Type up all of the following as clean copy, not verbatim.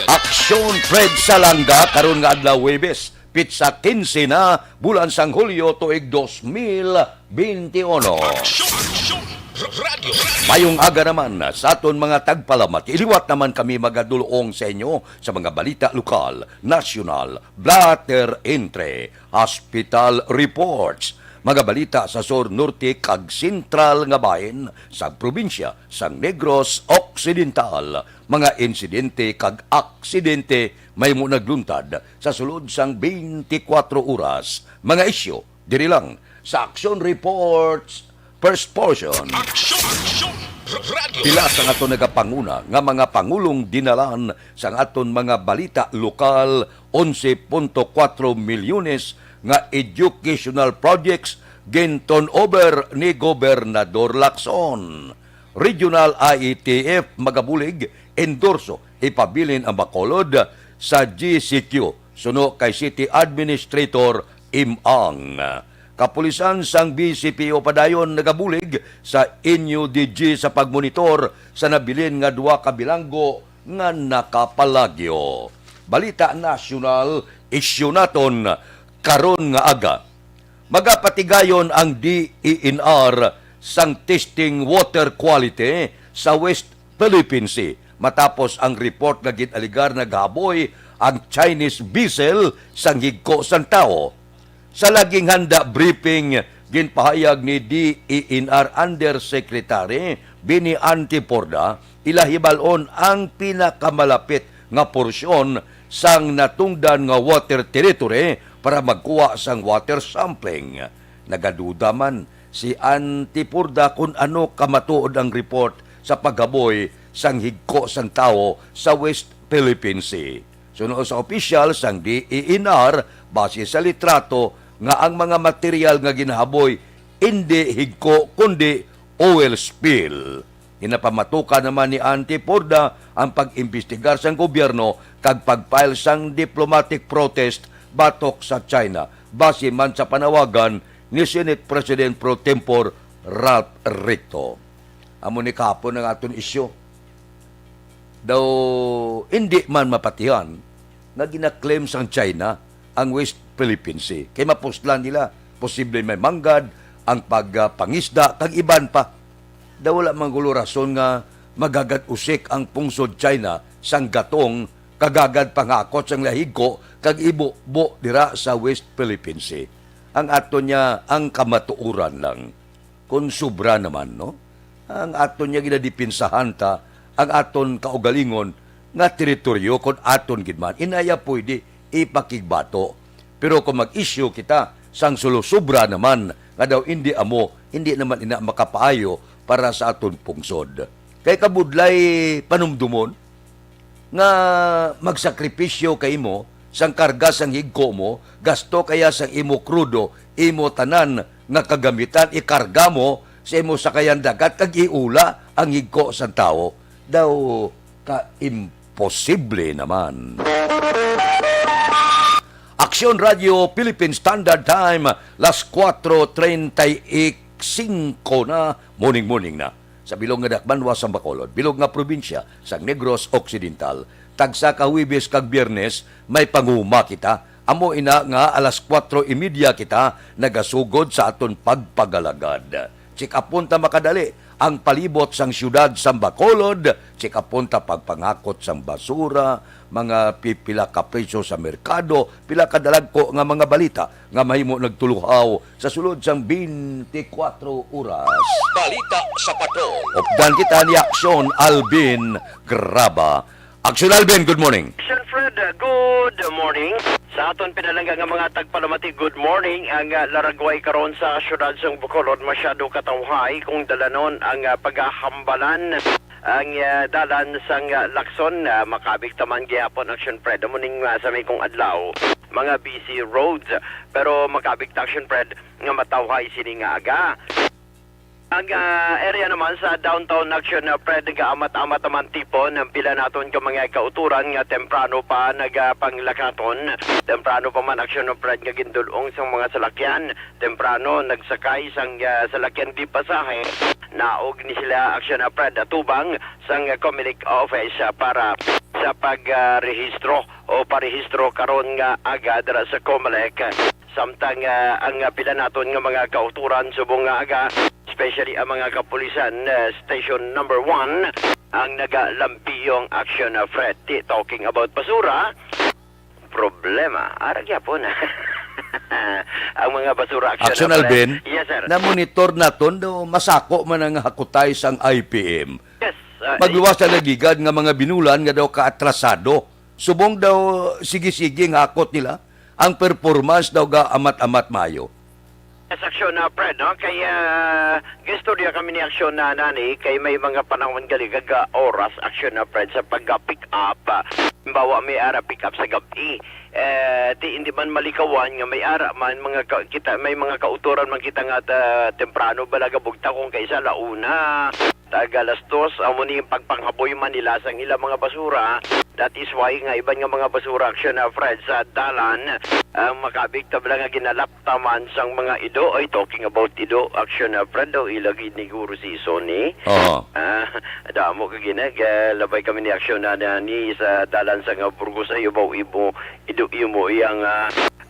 Aksyon Fred Salanga karon nga adlaw Huwebes, pitsa 15 na bulan sang Hulyo tuig 2021. Mayong aga naman sa aton mga tagpalamat. Iliwat naman kami magadulong sa inyo sa mga balita lokal, nasyonal, blatter entre, hospital reports, mga balita sa Sur Norte kag Sentral nga bahin sa probinsya sang Negros Occidental, mga insidente kag aksidente may mo nagluntad sa sulod sang 24 oras, mga isyo diri lang sa Aksyon Reports First Portion. Pila sa aton nagapanguna nga mga pangulong dinalan sa aton mga balita lokal 11.4 milyones nga educational projects ginton over ni Gobernador Lacson. Regional IETF magabulig endorso ipabilin ang Bacolod sa GCQ suno kay City Administrator Imang. Kapulisan sang BCPO padayon nagabulig sa NUDG sa pagmonitor sa nabilin nga duwa ka bilanggo nga nakapalagyo. Balita nasyonal, isyu naton karon nga aga. Magapatigayon ang DENR sang testing water quality sa West Philippine Sea matapos ang report nga ginaligar naghaboy ang Chinese vessel sang higko sang tao. Sa laging handa briefing ginpahayag ni DENR Undersecretary Bini Antiporda ilahibalon ang pinakamalapit nga porsyon sang natungdan nga water territory para magkuha sang water sampling. Nagaduda man si Antiporda kung ano kamatuod ang report sa paghaboy sang higko sang tao sa West Philippine Sea. Sunod sa opisyal sang DENR, base sa litrato nga ang mga material nga ginahaboy hindi higko kundi oil spill. Hinapamatukan naman ni Antiporda ang pag-imbestigar sang gobyerno kag pag-file sang diplomatic protest batok sa China base man sa panawagan ni Senate President Pro Tempore Ralph Recto. Amo ni kahapon ang aton isyo. Daw hindi man mapatihan na ginaklaim sang China ang West Philippine Sea. Kaya mapustlan nila, posible may manggad, ang pagpangisda, kag iban pa. Daw wala manggulo rason nga magagad usik ang pungsod China sang gatong kagagad pangakot sang lahigko kag ibo-bo dira sa West Philippine Sea. Ang ato niya, ang kamatuuran lang. Kung sobra naman, no? Ang aton niya ginadipinsahan ta, ang aton kaugalingon nga teritoryo kung aton gidman. Inaya pwede ipakigbato. Pero kung mag-issue kita sang sulusubra naman nga daw hindi naman ina makapaayo para sa aton pungsod. Kay kabudlay panumdumon nga magsakripisyo kay mo sang karga sang higko mo, gasto kaya sang imo krudo, imo tanan nga kagamitan ikarga mo sa imo sakayan dagat kag iula ang higko sang tao. Daw ka imposible naman. Aksyon Radio Philippine Standard Time, las 4:35 na, morning na. Sa bilog nga dakbanwa sa Bacolod, bilog nga probinsya sa Negros Occidental, tagsa ka Huwebes kag Biyernes, may panguma kita. Amo ina nga alas 4:30 kita nagasugod sa aton pagpagalagad. Check-upon ta makadali ang palibot sang syudad sa Bacolod, check-upon ta pagpangakot sang basura, mga pipila ka presyo sa merkado, pila kadalag ko nga mga balita nga mahimo nagtuluhaw sa sulod sang 24 oras. Balita sa Patol. Updan kita ni Aksyon Alvin Graba. Aksyon Alvin, good morning. Aksyon Fred, good morning. Sa aton pinalangga nga mga tagpalamati, good morning. Ang laragway karon sa syudad sang Bacolod masyado katawhay kung dalanon ang paghahambalan ang dalan sang Lacson, makabig taman gihapon Action Fred muning sa may kong adlaw mga busy roads, pero makabig Action Fred nga matawhay sini nga aga. Ang area naman sa downtown Action Fred nga amat-amat naman tipon ang pila naton ka mga kauturan nga temprano pa nagapanglakaton, temprano pa man Action Fred nga gindulong sang mga salakyan, temprano nagsakay sang salakyan di pasahe, naog ni sila Action Fred atubang sang Comelec office para sa pagrehistro o parehistro karon nga aga dira sa Comelec. Samtang ang pila naton nga mga kauturan subong nga aga, especially ang mga kapulisan station number 1 ang nagalampiyong action Fred. Talking about basura, problema ara gyapon. Ang mga basura Aksyon Alvin, yes sir. na monitor naton do masako man ang hakutay sang IPM. Yes. Pagluwas sa nagigad nga mga binulan nga daw kaatrasado. Subong daw sige-sige nga hakot nila. Ang performance daw ga amat-amat mayo. Yes, Aksyon na Fred, no? Kaya gestorya kami ni Aksyon na nani, kay may mga panahon galigaga oras Aksyon na Fred sa pag-pick up. Bawa may ara pick up sa gabi. Hindi man malikawan nga may ara man may mga kauturan man kita nga temprano balaga bugta kung kaysa launa. Tagalas 2 amo ni pagpanghaboy man nila sang ilang mga basura. That is why nga iban nga mga basura Aksyon na Fred sa dalan ang makabigta bala nga ginalaptaman sang mga ido ay talking about ido Aksyon na Fred daw ilagi ni Guru si Sony. Oo. Damo ka ginag labay kami ni Aksyon na ni sa dalan sa nga Burgos ay ibaw ibo ido imo yang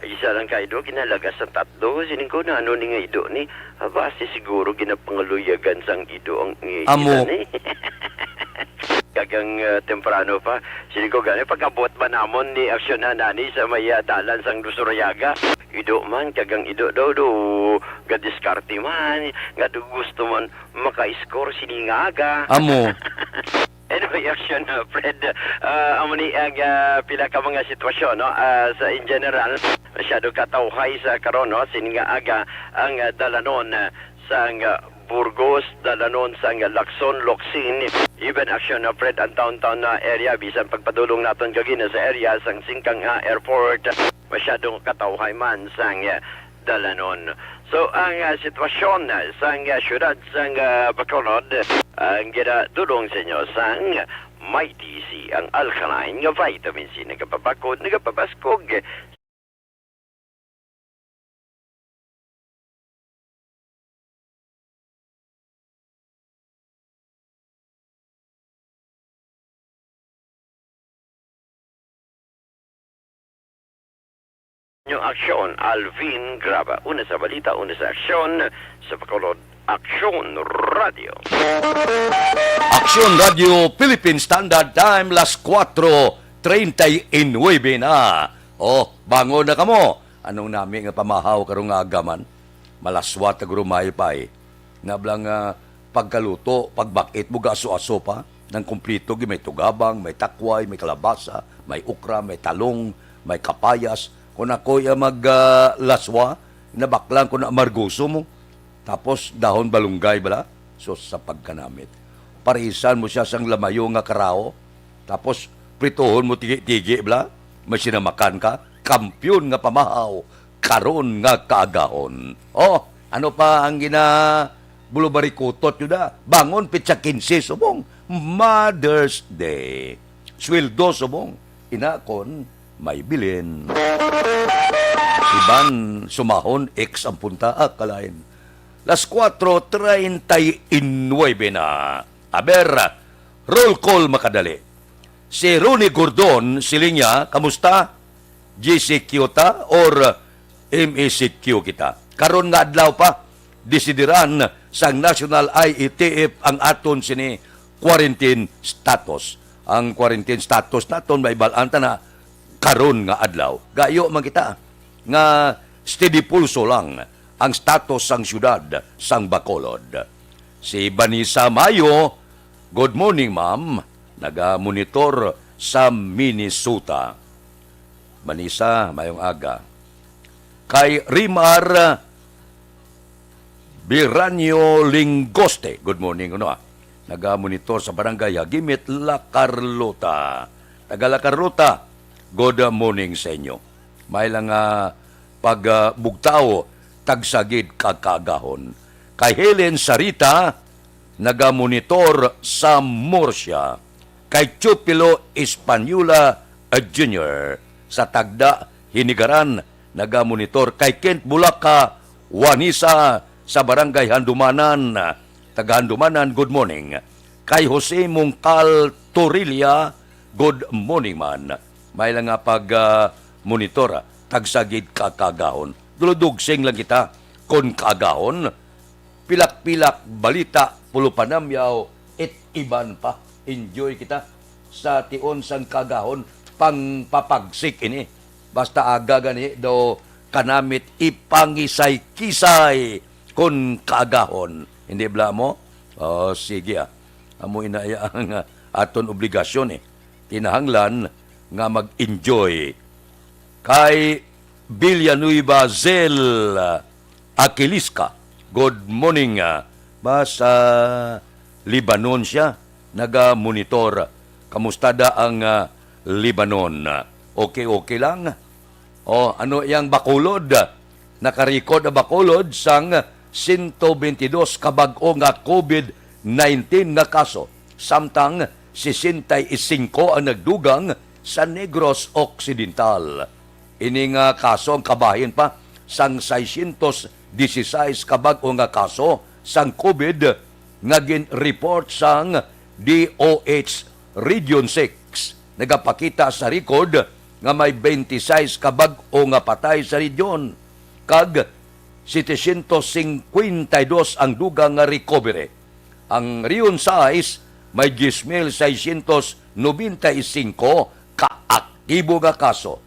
isa lang ka ido kinalagas sa tatlo sining ko na ano ni nga ido ni base siguro ginapangaluyagan sang ido ang Amo. ni kagang temprano pa sining ko gani pagabot ba namon ni Aksyon na nani sa may dalan sang Lusurayaga ido man kagang ido daw do gadiskarte man nga do gusto man maka-score siningaga Amo. Anyway, Aksyon, Fred, amo ni ang pila ka mga sitwasyon, no? Sa in general, masyado katawhay sa karon, no? Sininga aga ang dalanon sa Burgos, dalanon sa Lacson, Locsin, even Aksyon, Fred, ang downtown area, bisan pagpadulong naton kagina sa area sang Singkang Airport, masyadong katawhay man sang dalanon. So, ang sitwasyon sang syudad sang Bacolod, ang ginatulong sa inyo sang Mighty C, ang alkaline nga vitamin C, nagapabakod, nagapabaskog. Yung Aksyon, Alvin Graba. Una sa balita, una sa aksyon, sa Bacolod, Aksyon Radio. Aksyon Radio Philippine Standard Time, las 4:39 na. Oh, bango na kamo. Anong nami nga pamahaw karong nga agaman? Malaswat na grumay pa eh. Nablang pagkaluto, pagbakit mo gaso-aso pa. Nang kumplito, may tugabang, may takway, may kalabasa, may ukra, may talong, may kapayas. Kung ako'y maglaswa, nabaklang ko na amargoso mo. Tapos dahon balunggay bala. So sa pagkanamit. Parisan mo siya sang lamayo nga karao. Tapos pritohon mo tigi-tigi bala. May sinamakan ka. Kampyon nga pamahaw. Karon nga kaagahon. Oh, ano pa ang bulubarikutot yun na? Bangon pitsa 15 subong. Mother's Day. Sweldo subong. Inakon may bilin. Iban sumahon X ang punta akalain. Las 4:39 na. Aber, roll call makadali. Si Ronnie Gordon, siling kamusta? GCQ ta or MECQ kita? Karon nga adlaw pa, desideran sang National IETF ang aton sini quarantine status. Ang quarantine status naton may balanta na karon nga adlaw. Gayo man kita nga steady pulso lang ang status sang syudad sang Bacolod. Si Vanessa Mayo, good morning ma'am, naga-monitor sa Minnesota. Vanessa, mayong aga. Kay Rimar Biranyo Lingoste, good morning naga-monitor sa barangay Hagimit, La Carlota. Taga La Carlota, good morning sa inyo. May lang pagbugtao, tagsagid kagkagahon. Kay Helen Sarita, naga-monitor sa Murcia. Kay Chupilo Espanyula Jr. sa Tagda, Hinigaran, naga-monitor. Kay Kent Bulaka, Wanisa sa Barangay Handumanan, taga Handumanan, good morning. Kay Jose Mungkal Torilla, good morning man. May lang nga pag monitor, tagsagid kakagahon. Duludugsing lang kita, kon kagahon, pilak-pilak, balita, pulupanamyaw, iban pa. Enjoy kita sa tion sang kagahon, pang papagsik ini. Basta aga gani, do kanamit ipangisay-kisay kon kagahon. Hindi bla mo? Oh, sige Amo inaya ang aton obligasyon Tinahanglan nga mag-enjoy. Kay Villanueva Zel Aquiliska, good morning. Basta Libanon siya, naga-monitor. Kamusta da ang Libanon? Okay lang? O, ano yang Bacolod? Nakarecord na Bacolod sang 122 kabag-o nga COVID-19 nga kaso. Samtang 65 ang nagdugang sa Negros Occidental. Ini nga kaso ang kabahin pa sang 616 kabag-o nga kaso sang COVID nga gin-report sang DOH Region 6. Nagapakita sa record nga may 26 kabag-o nga patay sa region. Kag 752 ang dugang nga recovery. Ang Region 6 may 10,695 kaaktibo nga kaso.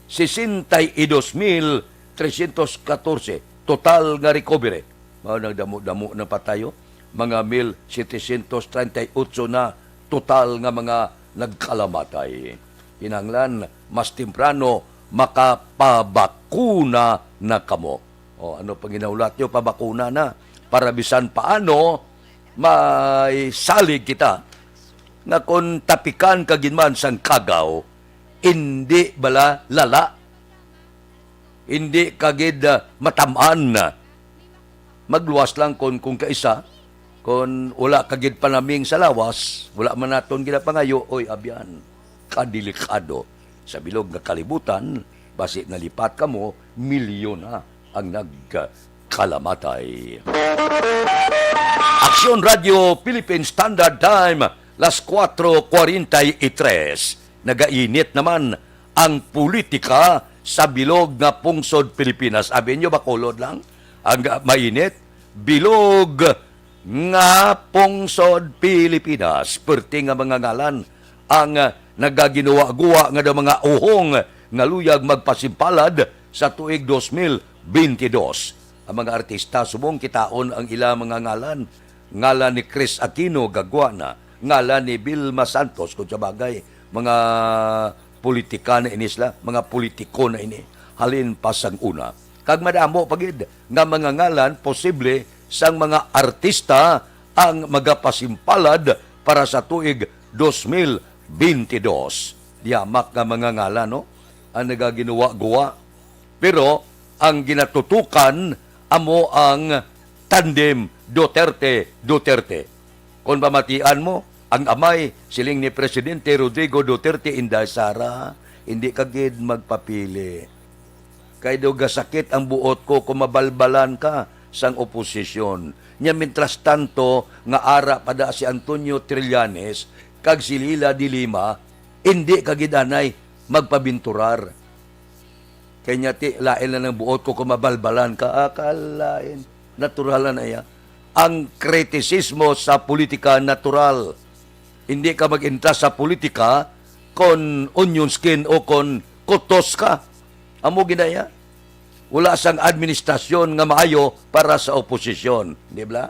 62,314 total nga recovery. Mao nang damo-damo na patayo. Mga 1,738 na total nga mga nagkalamatay. Kinahanglan mas temprano makapabakuna na kamo. O ano pang ginaulat nyo, pabakuna na para bisan paano may salig kita nga kung tapikan kaginman sang kagaw, hindi bala lala, hindi kagid matamaan na. Magluwas lang kung kaisa, kung wala kagid panaming sa lawas, wala man naton ginapangayo, oy abyan, kadelikado. Sa bilog nga kalibutan, basi nalipat kamo, milyon na ang nagkalamatay. Aksyon Radio Philippine Standard Time, las 4:43. Nagainit naman ang politika sa bilog nga pungsod Pilipinas. Sabi nyo, Bacolod lang? Ang mainit, bilog nga pungsod Pilipinas. Perti nga mga ngalan ang nagaginawa-guwa nga daw mga uhong nga luyag magpasimpalad sa tuig 2022. Ang mga artista subong kitaon ang ila mga ngalan. Ngalan ni Chris Aquino gagwa na, ngalan ni Vilma Santos kung sa bagay, mga politika na inisla, mga politiko na ini, halin pa sang una. Kag madamo pagid nga mga ngalan posible sang mga artista ang magapasimpalad para sa tuig 2022. Diamak nga mga ngalan, no? Ang nagaginawa-guwa. Pero ang ginatutukan amo ang tandem Duterte. Kung pamatian mo, ang amay, siling ni Presidente Rodrigo Duterte, Inday Sara, hindi kagid magpapili. Kaya daw gasakit ang buot ko kung mabalbalan ka sang oposisyon. Nya mintras tanto, nga ara pada si Antonio Trillanes, kag si Lila de Lima, hindi kagid anay magpabinturar. Kanya ti, lain na ng buot ko kung mabalbalan ka, akalain, naturalan na yan. Ang kritisismo sa politika natural. Hindi ka mag-intra sa politika kon onion skin o kon kutos ka. Amo ginaya. Wala sang administrasyon nga maayo para sa oposisyon. Di ba?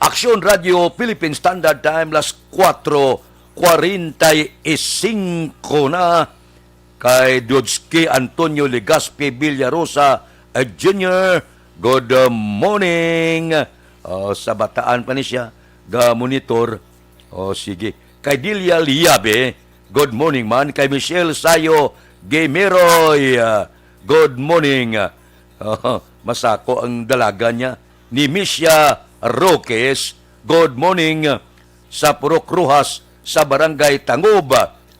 Aksyon Radio Philippine Standard Time, las 4:45 na. Kay Dudski Antonio Legaspi Villarosa Jr., good morning. Sa bataan pa ni siya, ga-monitor. Sige. Kay Dilia Liabe, good morning man. Kay Michelle Sayo Gameroy, good morning. Masako ang dalaga niya. Ni Misha Roques, good morning. Sa Purok Ruhas, sa Barangay Tangob.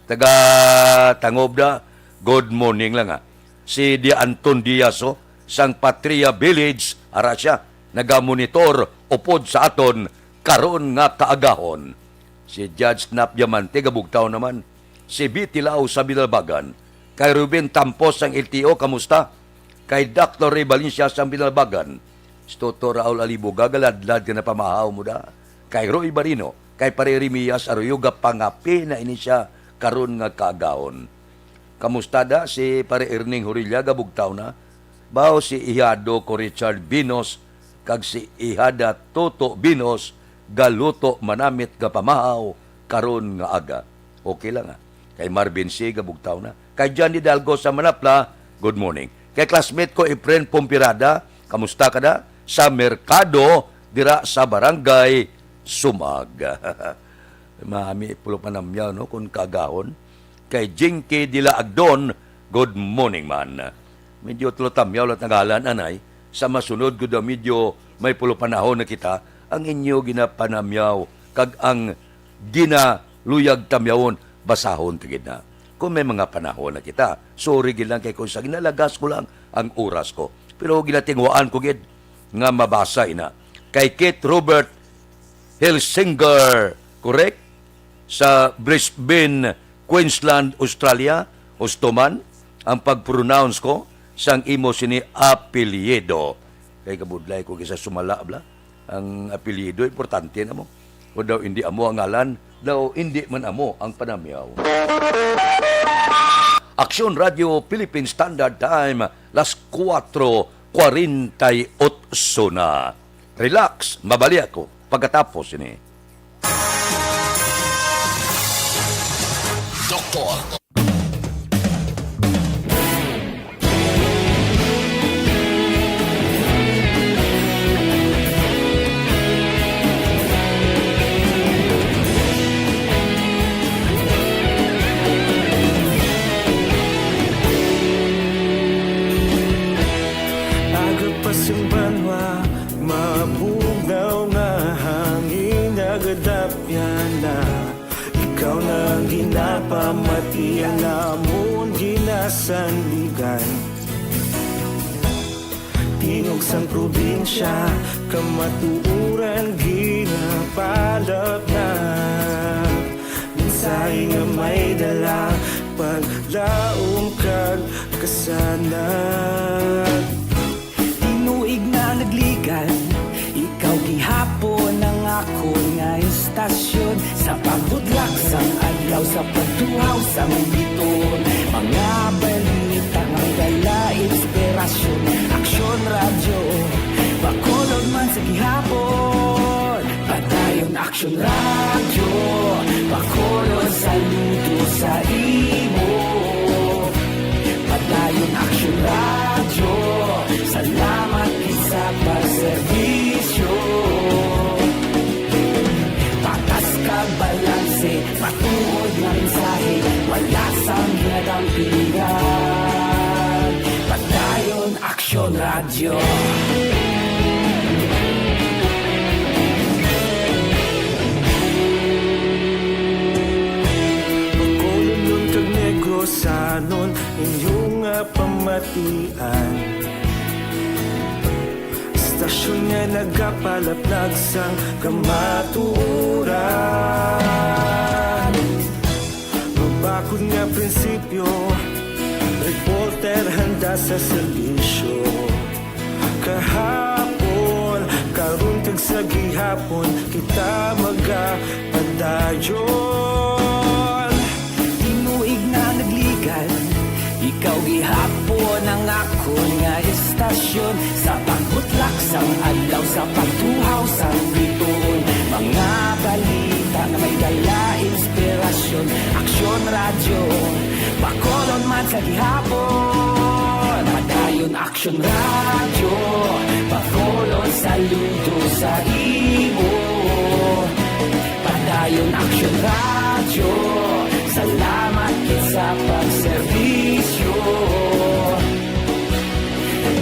Taga Tangob na, good morning lang Si Di Anton Diaz, sang Patria Village, ara siya, nagamonitor upod sa aton karon nga kaagahon. Si Judge Snap Diamante, gabugtaw naman. Si B. Tilao sa Binalbagan. Kay Ruben Tampos ang LTO, kamusta? Kay Dr. Ray Valencia sa Binalbagan. Si Dr. Raul Alibo, gagaladlad ka na pamahaw mo da. Kay Roy Barino, kay Pare Rimias Arroyoga, pangapi na ini siya karon nga kaagahon. Kamusta da si Pare Erning Horilla, gabugtaw na? Bao si Ihado ko Richard Binos, kag si Ihada Toto Binos, galuto manamit ga pamahaw karon nga aga. Okay lang ha. Kay Marvin C. gabugtaw na. Kay Johnny Dalgo sa Manapla, good morning. Kay classmate ko Efren Pompirada, kamusta ka da? Sa merkado, dira sa barangay Sumag. Mami pulo pa namyaw, no, kung kagahon. Kay Jinky Dila Agdon, good morning man. Medyo tulotamyaw lang nagalan, anay. Sa masunod, good medyo may pulo panahon na kita, ang inyo ginapanamyaw, kag ang ginaluyag tamyawon, basahon kagid na. Kung may mga panahon na kita, sorry gilang kay kung sa ginalagas ko lang ang oras ko. Pero ginatingwaan ko gid nga mabasa ina. Kay Kate Robert Helsinger, correct? Sa Brisbane, Queensland, Australia, Ostoman, ang pag-pronounce ko sang imo sini apelyido. Kay kabudlay ko kisa sumala bla. Ang apelyido importante na mo. O daw hindi amo ang ngalan, daw hindi man amo ang panamyaw. Aksyon Radio Philippine Standard Time, las 4:48 na. Relax, mabali ako pagkatapos ini. Doktor. Simbanwa, mabugaw nga hangin nagadapyan na. Ikaw na ginapamatian namon ginasandigan. Tingog sang probinsya, kamatuuran ginapalap na. Minsay nga may dala, paglaom kag kasanan. Nagligan, ikaw gihapon ang ako nga istasyon. Sa pagbutlak sang adlaw, sa pagtuhaw sang biton. Mga balita ng dala, inspirasyon. Aksyon radyo, bakolod man sa gihapon. Padayon aksyon radyo, bakolod sa luto sa imo. Padayon aksyon radyo, salamat sa pagserbisyo. Patas kag balanse, patuod na mensahe, wala sang ginadampingan. Padayon Aksyon Radyo. Pagkulong nun kag negrosanon, inyong pamatian. Stasyon nga nagkapalaplag sang kamaturan. Mabakod nga prinsipyo, reporter handa sa serbisyo. Kahapon, karon kag sa gihapon, kita magapadayon. Tinuig na nagligan, ikaw gihapon ang ako nga istasyon. Sa pagbutlak sang adlaw, sa pagtuhaw sang biton. Mga balita na may dala inspirasyon. Aksyon radyo, bakolon man sa gihapon. Padayon Aksyon radyo, bakolon sa luto sa imo. Padayon Aksyon radyo, salamat sa pagserbisyo.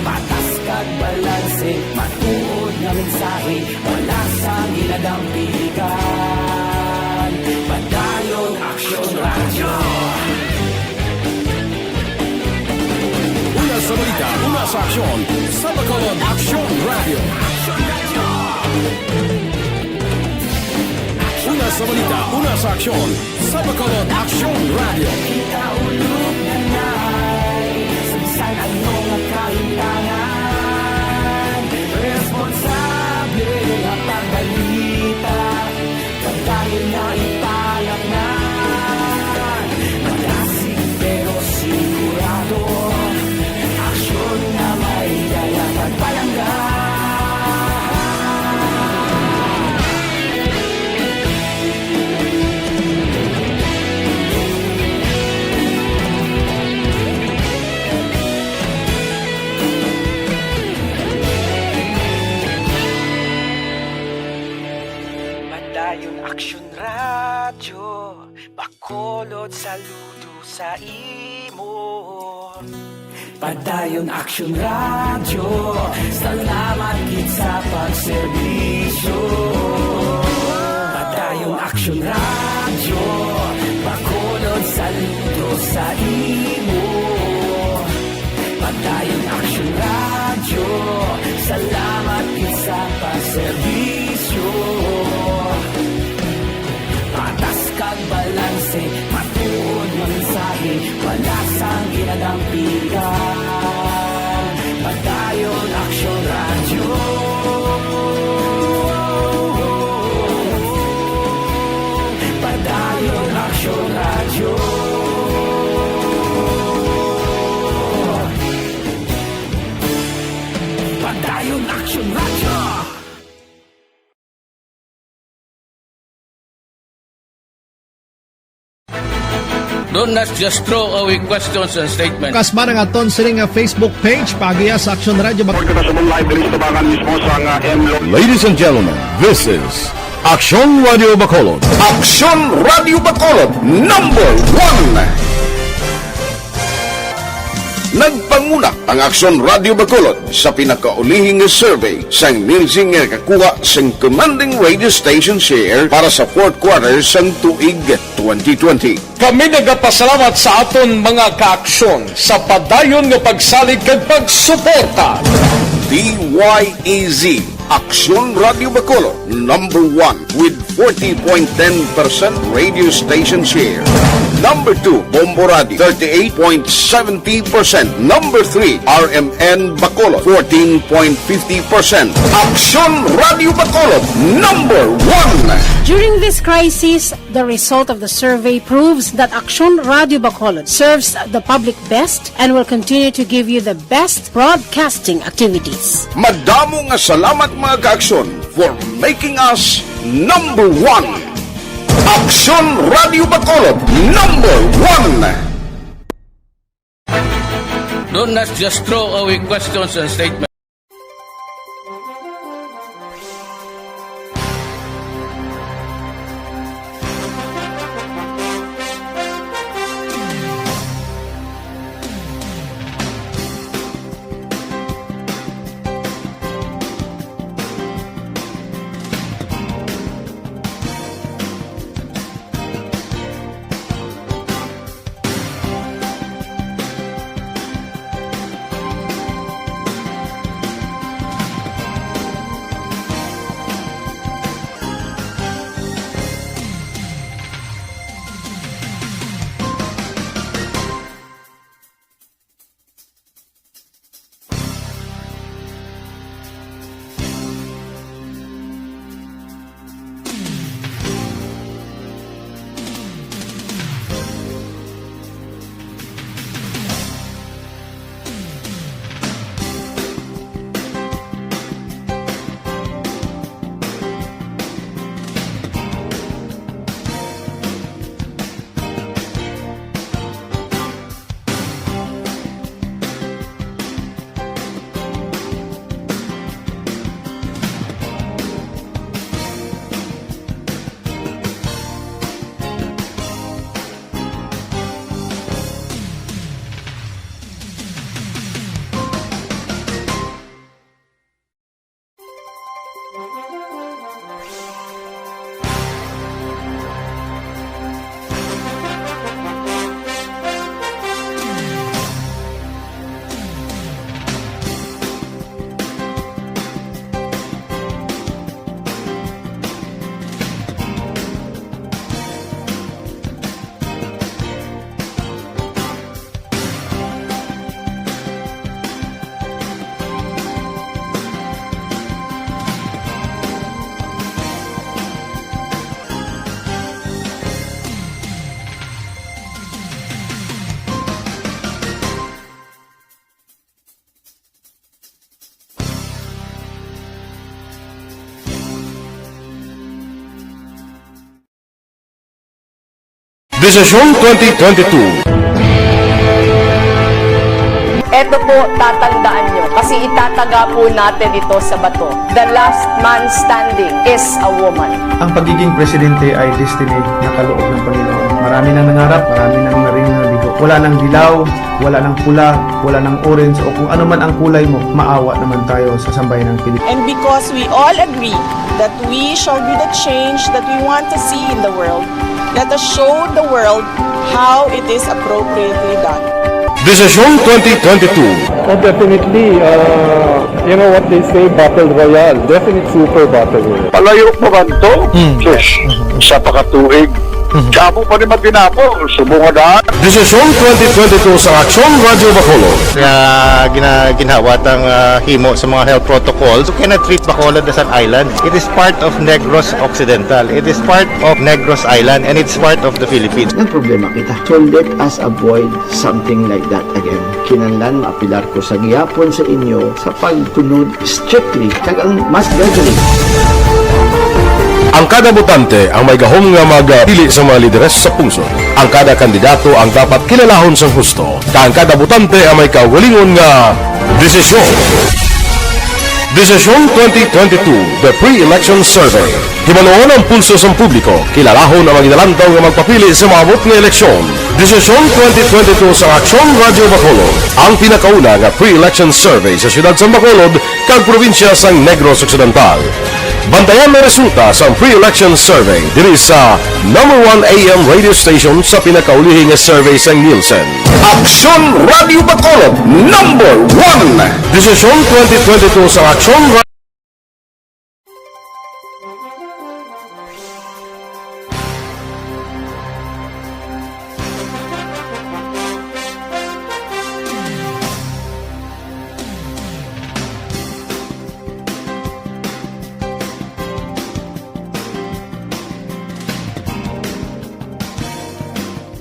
Patas kag balanse, matuod na mensahe, wala sang ginadampingan. Padayon Aksyon Radyo. Una sa balita, una sa aksyon, sa Bacolod Aksyon Radio. Aksyon Radyo. Una sa balita, una sa aksyon, sa Bacolod Aksyon Radio. Kaulog na na'y Samsan ang mga kahintangan. Responsable ang pagbalita, pagdahil na italak na. Malasig pero sigurado, aksyon na may dala pagpalangga. Padayon Aksyon Radyo, Bacolod saludo sa imo. Padayon Aksyon Radyo, salamat gid sa pagserbisyo. Padayon Aksyon Radyo, Bacolod saludo sa imo. Padayon Aksyon Radyo, salamat gid sa pagserbisyo. Patas kag balanse, matuod ng mensahe, wala sang ginadampigan. Padayon Aksyon Radyo. Padayon Aksyon Radyo. Padayon Aksyon Radyo. Don't just throw away questions and statements. Kasma ng aton sining nga Facebook page pagiya sa Aksyon Radio. Ladies and gentlemen, this is Aksyon Radio Bacolod. Aksyon Radio Bacolod #1. Nagpangunak ang Aksyon Radio Bacolod sa pinakaulihing survey sang milsing nga kakuha sang commanding radio station share para sa fourth quarter sang tuig 2020. Kami nagapasalamat sa aton mga kaaksyon sa padayon nga pagsalig kag pagsuporta. DYEZ Aksyon Radio Bacolod #1 with 40.10% radio station share. #2 Bombo Radio 38.70%. #3 RMN Bacolod 14.50%. Aksyon Radio Bacolod #1. During this crisis, the result of the survey proves that Aksyon Radio Bacolod serves the public best and will continue to give you the best broadcasting activities. Madamo nga salamat mga kaaksyon for making us #1. Aksyon Radio Bacolod #1. Don't just throw away questions and statements. Desisyon 2022. Ito po, tatandaan nyo, kasi itataga po natin ito sa bato. The last man standing is a woman. Ang pagiging presidente ay destiny na kaloob ng Panginoon. Marami nang nangarap, marami nang narinig na bigo. Wala nang dilaw, wala nang pula, wala nang orange, o kung ano man ang kulay mo, maawa naman tayo sa sambayan ng Pilipinas. And because we all agree that we shall be the change that we want to see in the world, let us show the world how it is appropriately done. Desisyon 2022. Definitely, you know what they say, Battle Royale. Definite super Battle Royale. Palayo mo ba ito? Yes. Sa pakatuig. Kamo pa rin magdinapo. Subungadaan. Desisyon 2022 sa Aksyon Radio Bacolod. Kaya ginawat ang himo sa mga health protocols. You cannot treat Bacolod as an island. It is part of Negros Occidental. It is part of Negros Island and it's part of the Philippines. Ang problema kita. So let us avoid something like that again. Kinahanglan maapilar ko sa gihapon sa inyo sa pagtunod strictly kag ang mass gathering. Ang kada botante ang may gahom nga magpili sa mga lideres sa pungsod. Ang kada kandidato ang dapat kilalahon sa husto. Ang kada botante ang may kaugalingon nga desisyon. Desisyon 2022, the pre-election survey. Himanuon ang pulso sa publiko, kilalahon ang magidalantaw nga magpapili sa maabot nga eleksyon. Desisyon 2022 sa Aksyon Radio Bacolod, ang pinakauna nga pre-election survey sa siyudad sa Bacolod kag probinsya sa Negros Occidental. Bantayan na resulta sa pre-election survey diri sa #1 AM radio station sa pinakaulihing nga survey sa Nielsen. Aksyon Radio Bacolod, #1. Desisyon 2022 sa Aksyon Radio.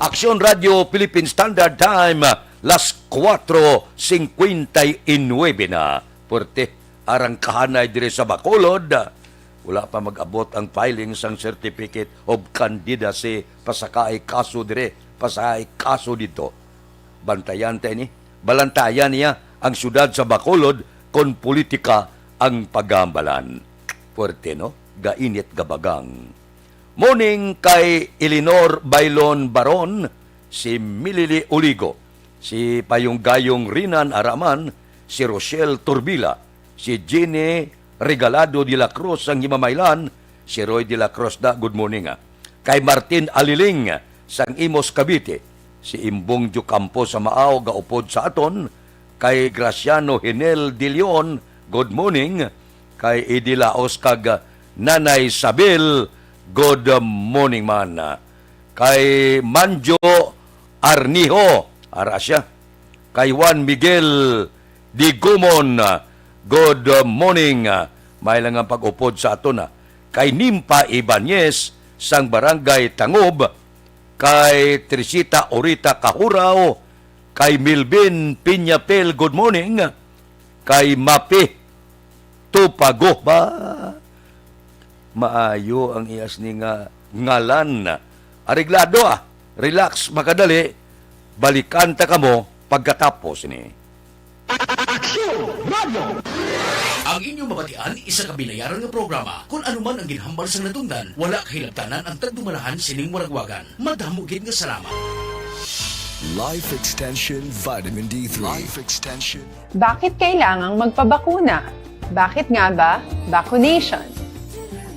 Aksyon Radio Philippine Standard Time, las 4:59 na. Porte, arang kahanay dire sa Bacolod. Wala pa mag-abot ang filing sang Certificate of Candidacy pasakay kaso dire, pasakay kaso dito. Bantayan tayo ni, balantayan niya ang syudad sa Bacolod kon politika ang pagambalan. Porte, no? Gainit gabagang. Morning kay Elinor Bailon Baron, si Milili Oligo, si Payunggayong Rinan Araman, si Rochelle Turbila, si Jenny Regalado de la Cruz ang Himamaylan, si Roy de la Cruz da, good morning. Kay Martin Aliling sang Imos Cavite, si Imbong Jucampo sa Maaw gaupod sa aton, kay Graciano Hinel de Leon, good morning. Kay Edilaos kag Nanay Sabel, good morning man. Kay Manjo Arniho, arasya. Kay Juan Miguel Digumon, good morning. May lang ang pag-upod sa aton. Kay Nimpa Ibanez, sang Barangay Tangob. Kay Trisita Orita Kahuraw. Kay Milvin Piñapel, good morning. Kay Mapi Tupago ba? Maayo ang iyas ni nga ngalan. Areglado relax, makadali. Balikan ta kamo pagkatapos ni. Ang inyong mabatian, isa ka binayaran ng programa. Kung anuman ang ginhambal sa natundan, wala kahilabtanan ang tagdumalahan sining waragwagan. Madamugid nga salamat. Life Extension Vitamin D3. Life Extension. Bakit kailangang magpabakuna? Bakit nga ba vaccination?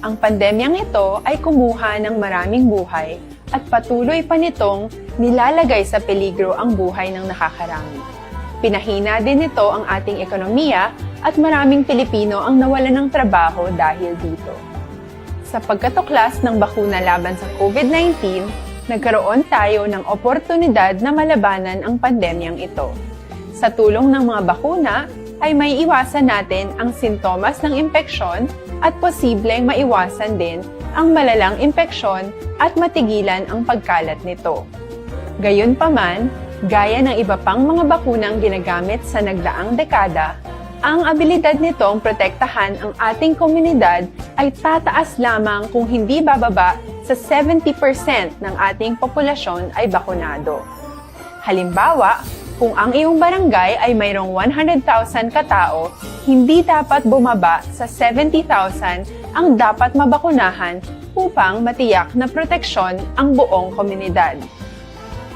Ang pandemyang ito ay kumuha ng maraming buhay at patuloy pa nitong nilalagay sa peligro ang buhay ng nakakarami. Pinahina din nito ang ating ekonomiya at maraming Pilipino ang nawalan ng trabaho dahil dito. Sa pagkatuklas ng bakuna laban sa COVID-19, nagkaroon tayo ng oportunidad na malabanan ang pandemyang ito. Sa tulong ng mga bakuna, ay may iwasan natin ang sintomas ng impeksyon at posibleng maiwasan din ang malalang impeksyon at matigilan ang pagkalat nito. Gayunpaman, gaya ng iba pang mga bakunang ginagamit sa nagdaang dekada, ang abilidad nitong protektahan ang ating komunidad ay tataas lamang kung hindi bababa sa 70% ng ating populasyon ay bakunado. Halimbawa, kung ang iyong barangay ay mayroong 100,000 katao, hindi dapat bumaba sa 70,000 ang dapat mabakunahan upang matiyak na proteksyon ang buong komunidad.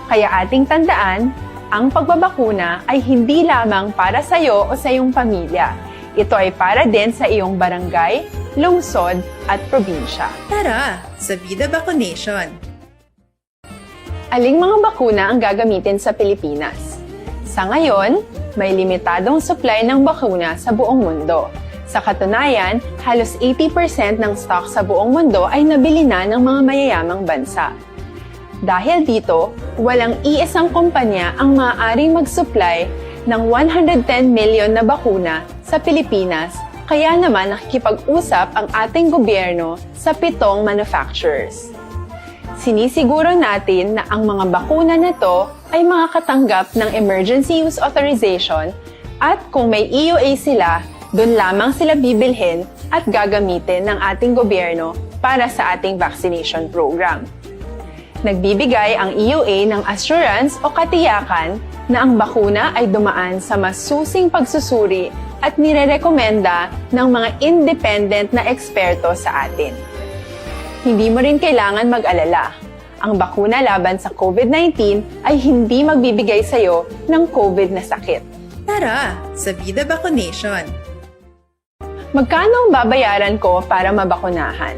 Kaya ating tandaan, ang pagbabakuna ay hindi lamang para sa iyo o sa iyong pamilya. Ito ay para din sa iyong barangay, lungsod at probinsya. Tara, sa Vida Vaccination! Aling mga bakuna ang gagamitin sa Pilipinas? Sa ngayon, may limitadong supply ng bakuna sa buong mundo. Sa katunayan, halos 80% ng stock sa buong mundo ay nabili na ng mga mayayamang bansa. Dahil dito, walang iisang kumpanya ang maaaring mag-supply ng 110 million na bakuna sa Pilipinas, kaya naman nakikipag-usap ang ating gobyerno sa 7 manufacturers. Sinisiguro natin na ang mga bakuna na to ay makakatanggap ng Emergency Use Authorization at kung may EUA sila, doon lamang sila bibilhin at gagamitin ng ating gobyerno para sa ating vaccination program. Nagbibigay ang EUA ng assurance o katiyakan na ang bakuna ay dumaan sa masusing pagsusuri at nirerekomenda ng mga independent na eksperto sa atin. Hindi mo rin kailangan mag-alala. Ang bakuna laban sa COVID-19 ay hindi magbibigay sa iyo ng COVID na sakit. Tara, sa Vida Vaccination! Magkano ang babayaran ko para mabakunahan?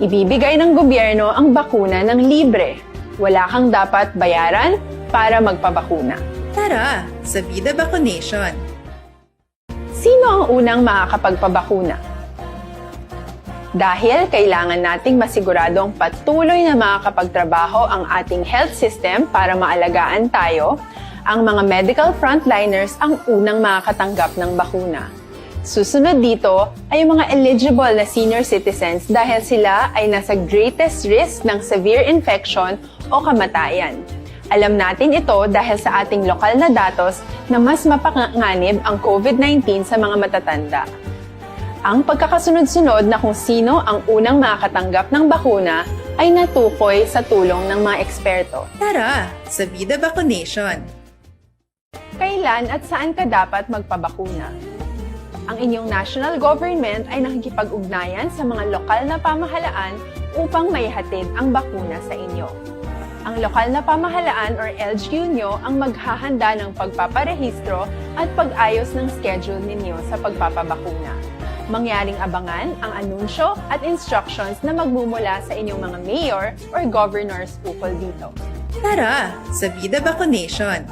Ibibigay ng gobyerno ang bakuna ng libre. Wala kang dapat bayaran para magpabakuna. Tara, sa Vida Vaccination! Sino ang unang makakapagpabakuna? Dahil kailangan nating masiguradong patuloy na makakapagtrabaho ang ating health system para maalagaan tayo, ang mga medical frontliners ang unang makakatanggap ng bakuna. Susunod dito ay yung mga eligible na senior citizens dahil sila ay nasa greatest risk ng severe infection o kamatayan. Alam natin ito dahil sa ating lokal na datos na mas mapanganib ang COVID-19 sa mga matatanda. Ang pagkakasunod-sunod na kung sino ang unang makakatanggap ng bakuna ay natukoy sa tulong ng mga eksperto. Tara, sa Vida Vaccination! Kailan at saan ka dapat magpabakuna? Ang inyong national government ay nakikipag-ugnayan sa mga lokal na pamahalaan upang maihatid ang bakuna sa inyo. Ang lokal na pamahalaan or LGU nyo ang maghahanda ng pagpaparehistro at pag-ayos ng schedule ninyo sa pagpapabakuna. Mangyaring abangan ang anunsyo at instructions na magmumula sa inyong mga mayor or governors ukol dito. Tara, sa Vida Vaccination!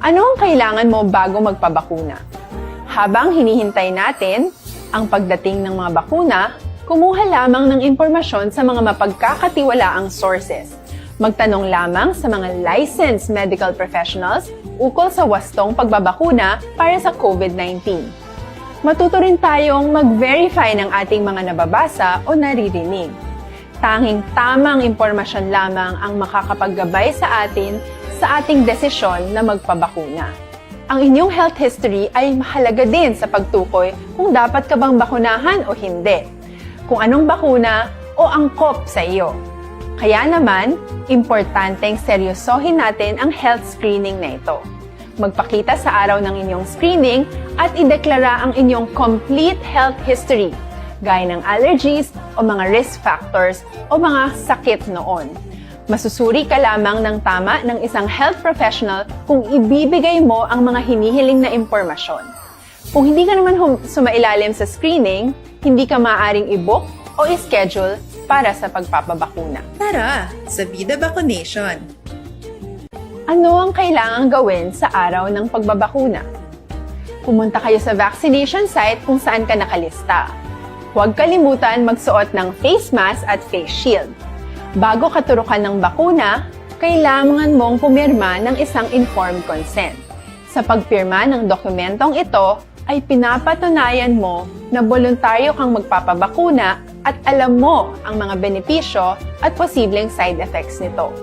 Ano ang kailangan mo bago magpabakuna? Habang hinihintay natin ang pagdating ng mga bakuna, kumuha lamang ng impormasyon sa mga mapagkakatiwalaang sources. Magtanong lamang sa mga licensed medical professionals ukol sa wastong pagbabakuna para sa COVID-19. Matuto rin tayong mag-verify ng ating mga nababasa o naririnig. Tanging tamang impormasyon lamang ang makakapaggabay sa atin sa ating desisyon na magpabakuna. Ang inyong health history ay mahalaga din sa pagtukoy kung dapat ka bang bakunahan o hindi, kung anong bakuna o angkop sa iyo. Kaya naman, importanteng seryosohin natin ang health screening na ito. Magpakita sa araw ng inyong screening at ideklara ang inyong complete health history, gaya ng allergies o mga risk factors o mga sakit noon. Masusuri ka lamang ng tama ng isang health professional kung ibibigay mo ang mga hinihiling na impormasyon. Kung hindi ka naman sumailalim sa screening, hindi ka maaaring i-book o i-schedule para sa pagpapabakuna. Tara, sa Vida Vaccination! Ano ang kailangang gawin sa araw ng pagbabakuna? Pumunta kayo sa vaccination site kung saan ka nakalista. Huwag kalimutan magsuot ng face mask at face shield. Bago ka turukan ng bakuna, kailangan mong pumirma ng isang informed consent. Sa pagpirma ng dokumentong ito, ay pinapatunayan mo na voluntaryo kang magpapabakuna at alam mo ang mga benepisyo at posibleng side effects nito.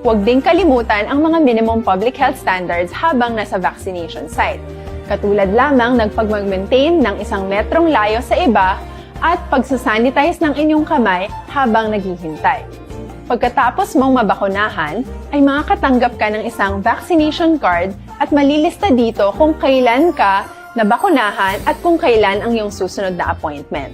Huwag ding kalimutan ang mga minimum public health standards habang nasa vaccination site. Katulad lamang ng pag-maintain ng 1 metrong layo sa iba at pagsasanitize ng inyong kamay habang naghihintay. Pagkatapos mong mabakunahan, ay makakatanggap ka ng isang vaccination card at malilista dito kung kailan ka nabakunahan at kung kailan ang iyong susunod na appointment.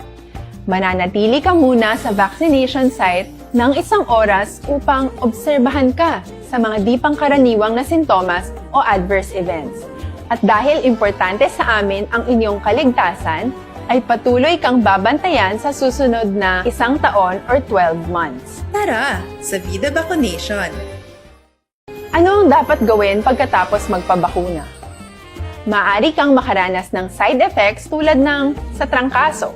Mananatili ka muna sa vaccination site ng 1 oras upang obserbahan ka sa mga di pangkaraniwang na sintomas o adverse events. At dahil importante sa amin ang inyong kaligtasan, ay patuloy kang babantayan sa susunod na 1 taon or 12 months. Tara sa Vida Vaccination! Ano ang dapat gawin pagkatapos magpabakuna? Maaari kang makaranas ng side effects tulad ng sa trangkaso,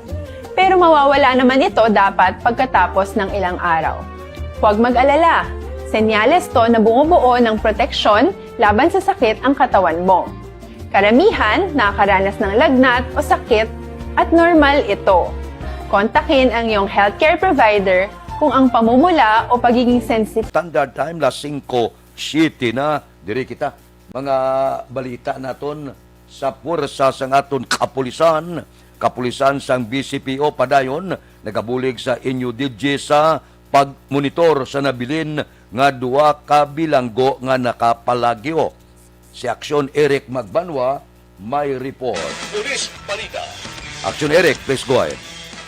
pero mawawala naman ito dapat pagkatapos ng ilang araw. Huwag mag-alala, senyales to na bumubuo ng proteksyon laban sa sakit ang katawan mo. Karamihan nakakaranas ng lagnat o sakit at normal ito. Kontakin ang iyong healthcare provider kung ang pamumula o pagiging sensitive. Standard time, 5:07 na. Diri kita. Mga balita naton sa puwersa sang aton kapulisan. Kapulisan sang BCPO padayon nagabulig sa inyo DJ sa pagmonitor sa nabilin nga 2 ka bilanggo nga nakapalagyo. Si Aksyon Eric Magbanwa may report. Pulis Balita. Aksyon Eric, please go ahead.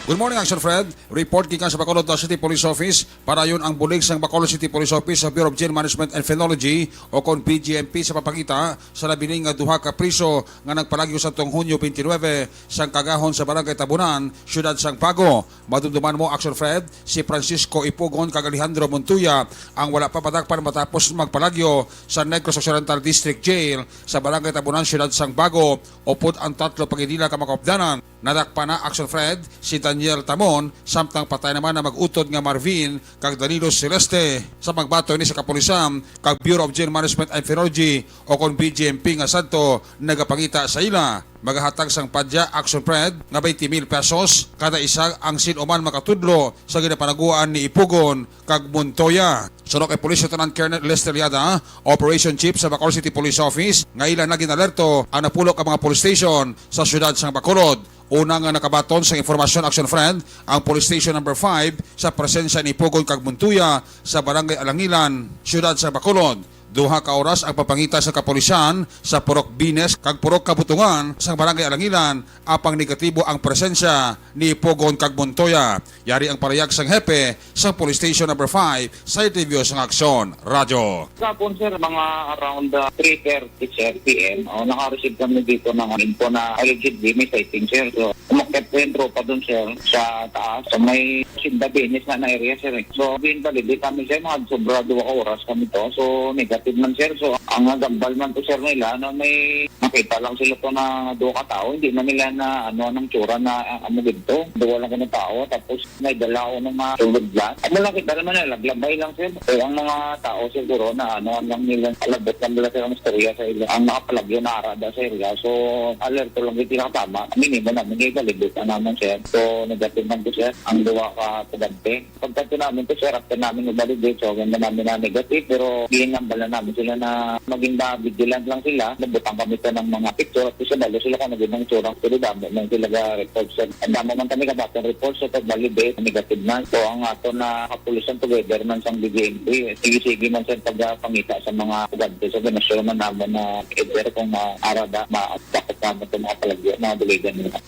Good morning, Action Fred. Report gikan sa Bacolod City Police Office para yun ang bulig sang Bacolod City Police Office sa Bureau of Jail Management and Phenology o kon BGMP sa papakita sa labining nga 2 ka priso nga nagpalagyo sa tong Hunyo 29 sang kagahon sa Barangay Tabunan, Siyudad sang Pago. Madumduman mo, Action Fred, si Francisco Ipugon kag Alejandro Montuya ang wala pa patakpan matapos magpalagyo sa Negros Occidental District Jail sa Barangay Tabunan, Siyudad sang Pago. Upod ang 3 pagidila ka makopdanan. Nadakpa na, Action Fred, si Daniel Tamon, samtang patay naman na mag-utod nga Marvin kag Danilo Celeste. Sa magbato ni sa kapulisan kag Bureau of Jail Management and Phenology o kon BGMP nga sadto nagapangita sa ila. Magahatag sang padya, Action Fred, nga 20,000 pesos kada isa ang sinuman makatudlo sa ginapanaguan ni Ipugon kag Montoya. Sunod kay Police Lieutenant Colonel Lester Liada, Operation Chief sa Bacolod City Police Office, nga ilan na ginalerto ang napulok ang mga police station sa siyudad sang Bacolod. Una nga nakabaton sa informasyon, Action Friend, ang Police Station number 5 sa presensya ni Ipugon kag Montoya sa Barangay Alangilan, siyudad sa Bacolod. 2 ka oras ang papangita sa kapulisan sa Purok Bines kag Purok Kabutungan sa Barangay Alangilan apang negatibo ang presensya ni Ipugon kag Montoya. Yari ang parayag sang hepe sa Police Station number 5 sa review sang Aksyon Radyo. Kapon sir, mga around 3:30 PM, naka-receive kami dito ng info na allegedly may sighting sir. So, umakyat po yung tropa doon sir sa taas. So, may Sinda Bines na area sir. So, binvalidate kami sir, mga sobra 2 oras kami to. So, negative man sir. So, ang gambal man to sir nila, may nakita lang sila to na 2 ka tao. Hindi na nila na anong tsura na dito. 2 lang ko ng tao. Tapos, may dala ko ng mga tulog lang. At nakita naman nila, laglabay lang sir. So, ang mga tao siguro na lang nila, alabot lang nila sila ng storya sa ila. Ang nakapalagyo na arada sa ila. So, alerto lang dito nakatama. Minimo namin, ibalibot na naman sir. So, negative man to sir. Ang 2 ka pagante. Pagkanto namin to sir, after namin ibalibot. So, ganda namin na negative. Pero, ginambala namin sila na maging vigilant lang sila. Nabutang kami ito ng mga picture. At isa dalo sila kung naging ng tsurang. Pero dami lang sila report sir. Ang dami man kami kabatang report sa pagbalibot. Negative na. So, ang ato na kapulisan together man sang BGMP. Sige-sige man sir pagpangita sa mga pagante. So, ganasyon man namin na either kung arada, bakit namin ito mga palagyo, mga duligan nila.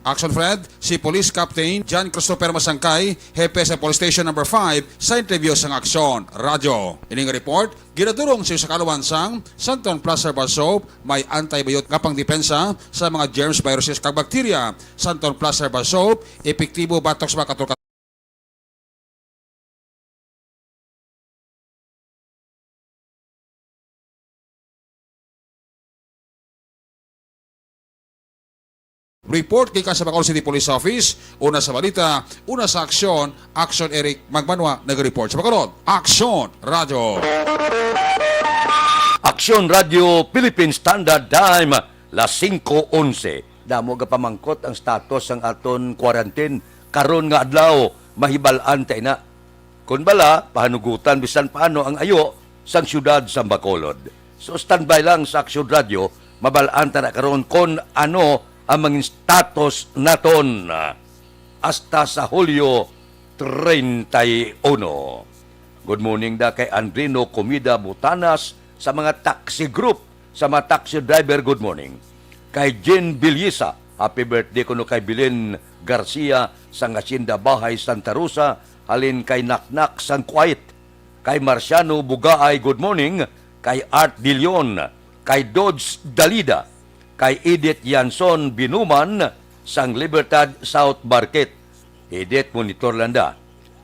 Action Fred, si Police Captain John Christopher Masangkay, hepe sa Police Station number 5 sa interview sang Aksyon Radyo. Ining report, ginadurong sa kalawan sang Santon Plus Herbal Soap, may antibiotic nga pangdepensa sa mga germs, viruses kag bakterya. Santon Plus Herbal Soap, epektibo batok sa mga report kay sa Bacolod City Police Office. Una sa balita, una sa aksyon, Aksyon Eric Magbanwa nag-report sa Bacolod. Aksyon Radyo. Aksyon Radio Philippine Standard Time, 5:11. Damo ga pamangkot ang status ng aton quarantine karon nga adlaw, mahibalan tay na. Kun bala pahanugutan bisan paano ang ayo sang syudad sa Bacolod. So standby lang sa Aksyon Radio, mabalaan ta na karon kon ano ang mga status naton. hasta sa Hulyo 31. Good morning da kay Andrino Comida Butanas sa mga taxi group, sa mga taxi driver, good morning. Kay Jen Bilyisa, happy birthday kuno kay Bilen Garcia sa Hacienda Bahay Santa Rosa, halin kay Naknak sang Quiet. Kay Marciano Bugaay, good morning. Kay Art De Leon, kay Dodge Dalida, kay Edith Yanson Binuman sang Libertad South Market. Edith, monitor landa.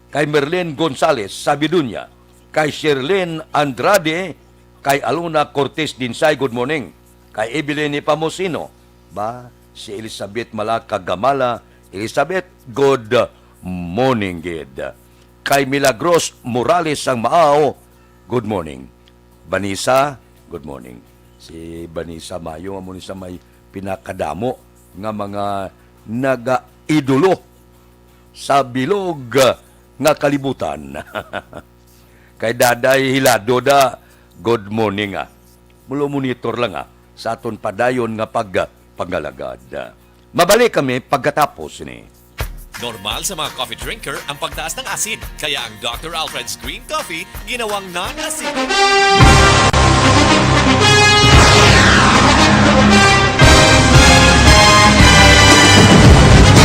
Kay Merlin Gonzales sa Bidunya, kay Sherlyn Andrade, kay Aluna Cortez Dinsay, good morning. Kay Evelyn Pamosino, ba, si Elizabeth Malaka Gamala, Elizabeth, good morning, gid. Kay Milagros Morales sang Maao, good morning. Banisa, good morning. Si Banisa Mayo, amo ni sa may pinakadamo nga mga naga-idolo sa bilog nga kalibutan. Kay Daday Hilado da, good morning Mulo monitor lang sa aton padayon nga pagpangalagad. Mabalik kami pagkatapos ni. Normal sa mga coffee drinker ang pagtaas ng asin. Kaya ang Dr. Alfred's Green Coffee ginawang non-acidic.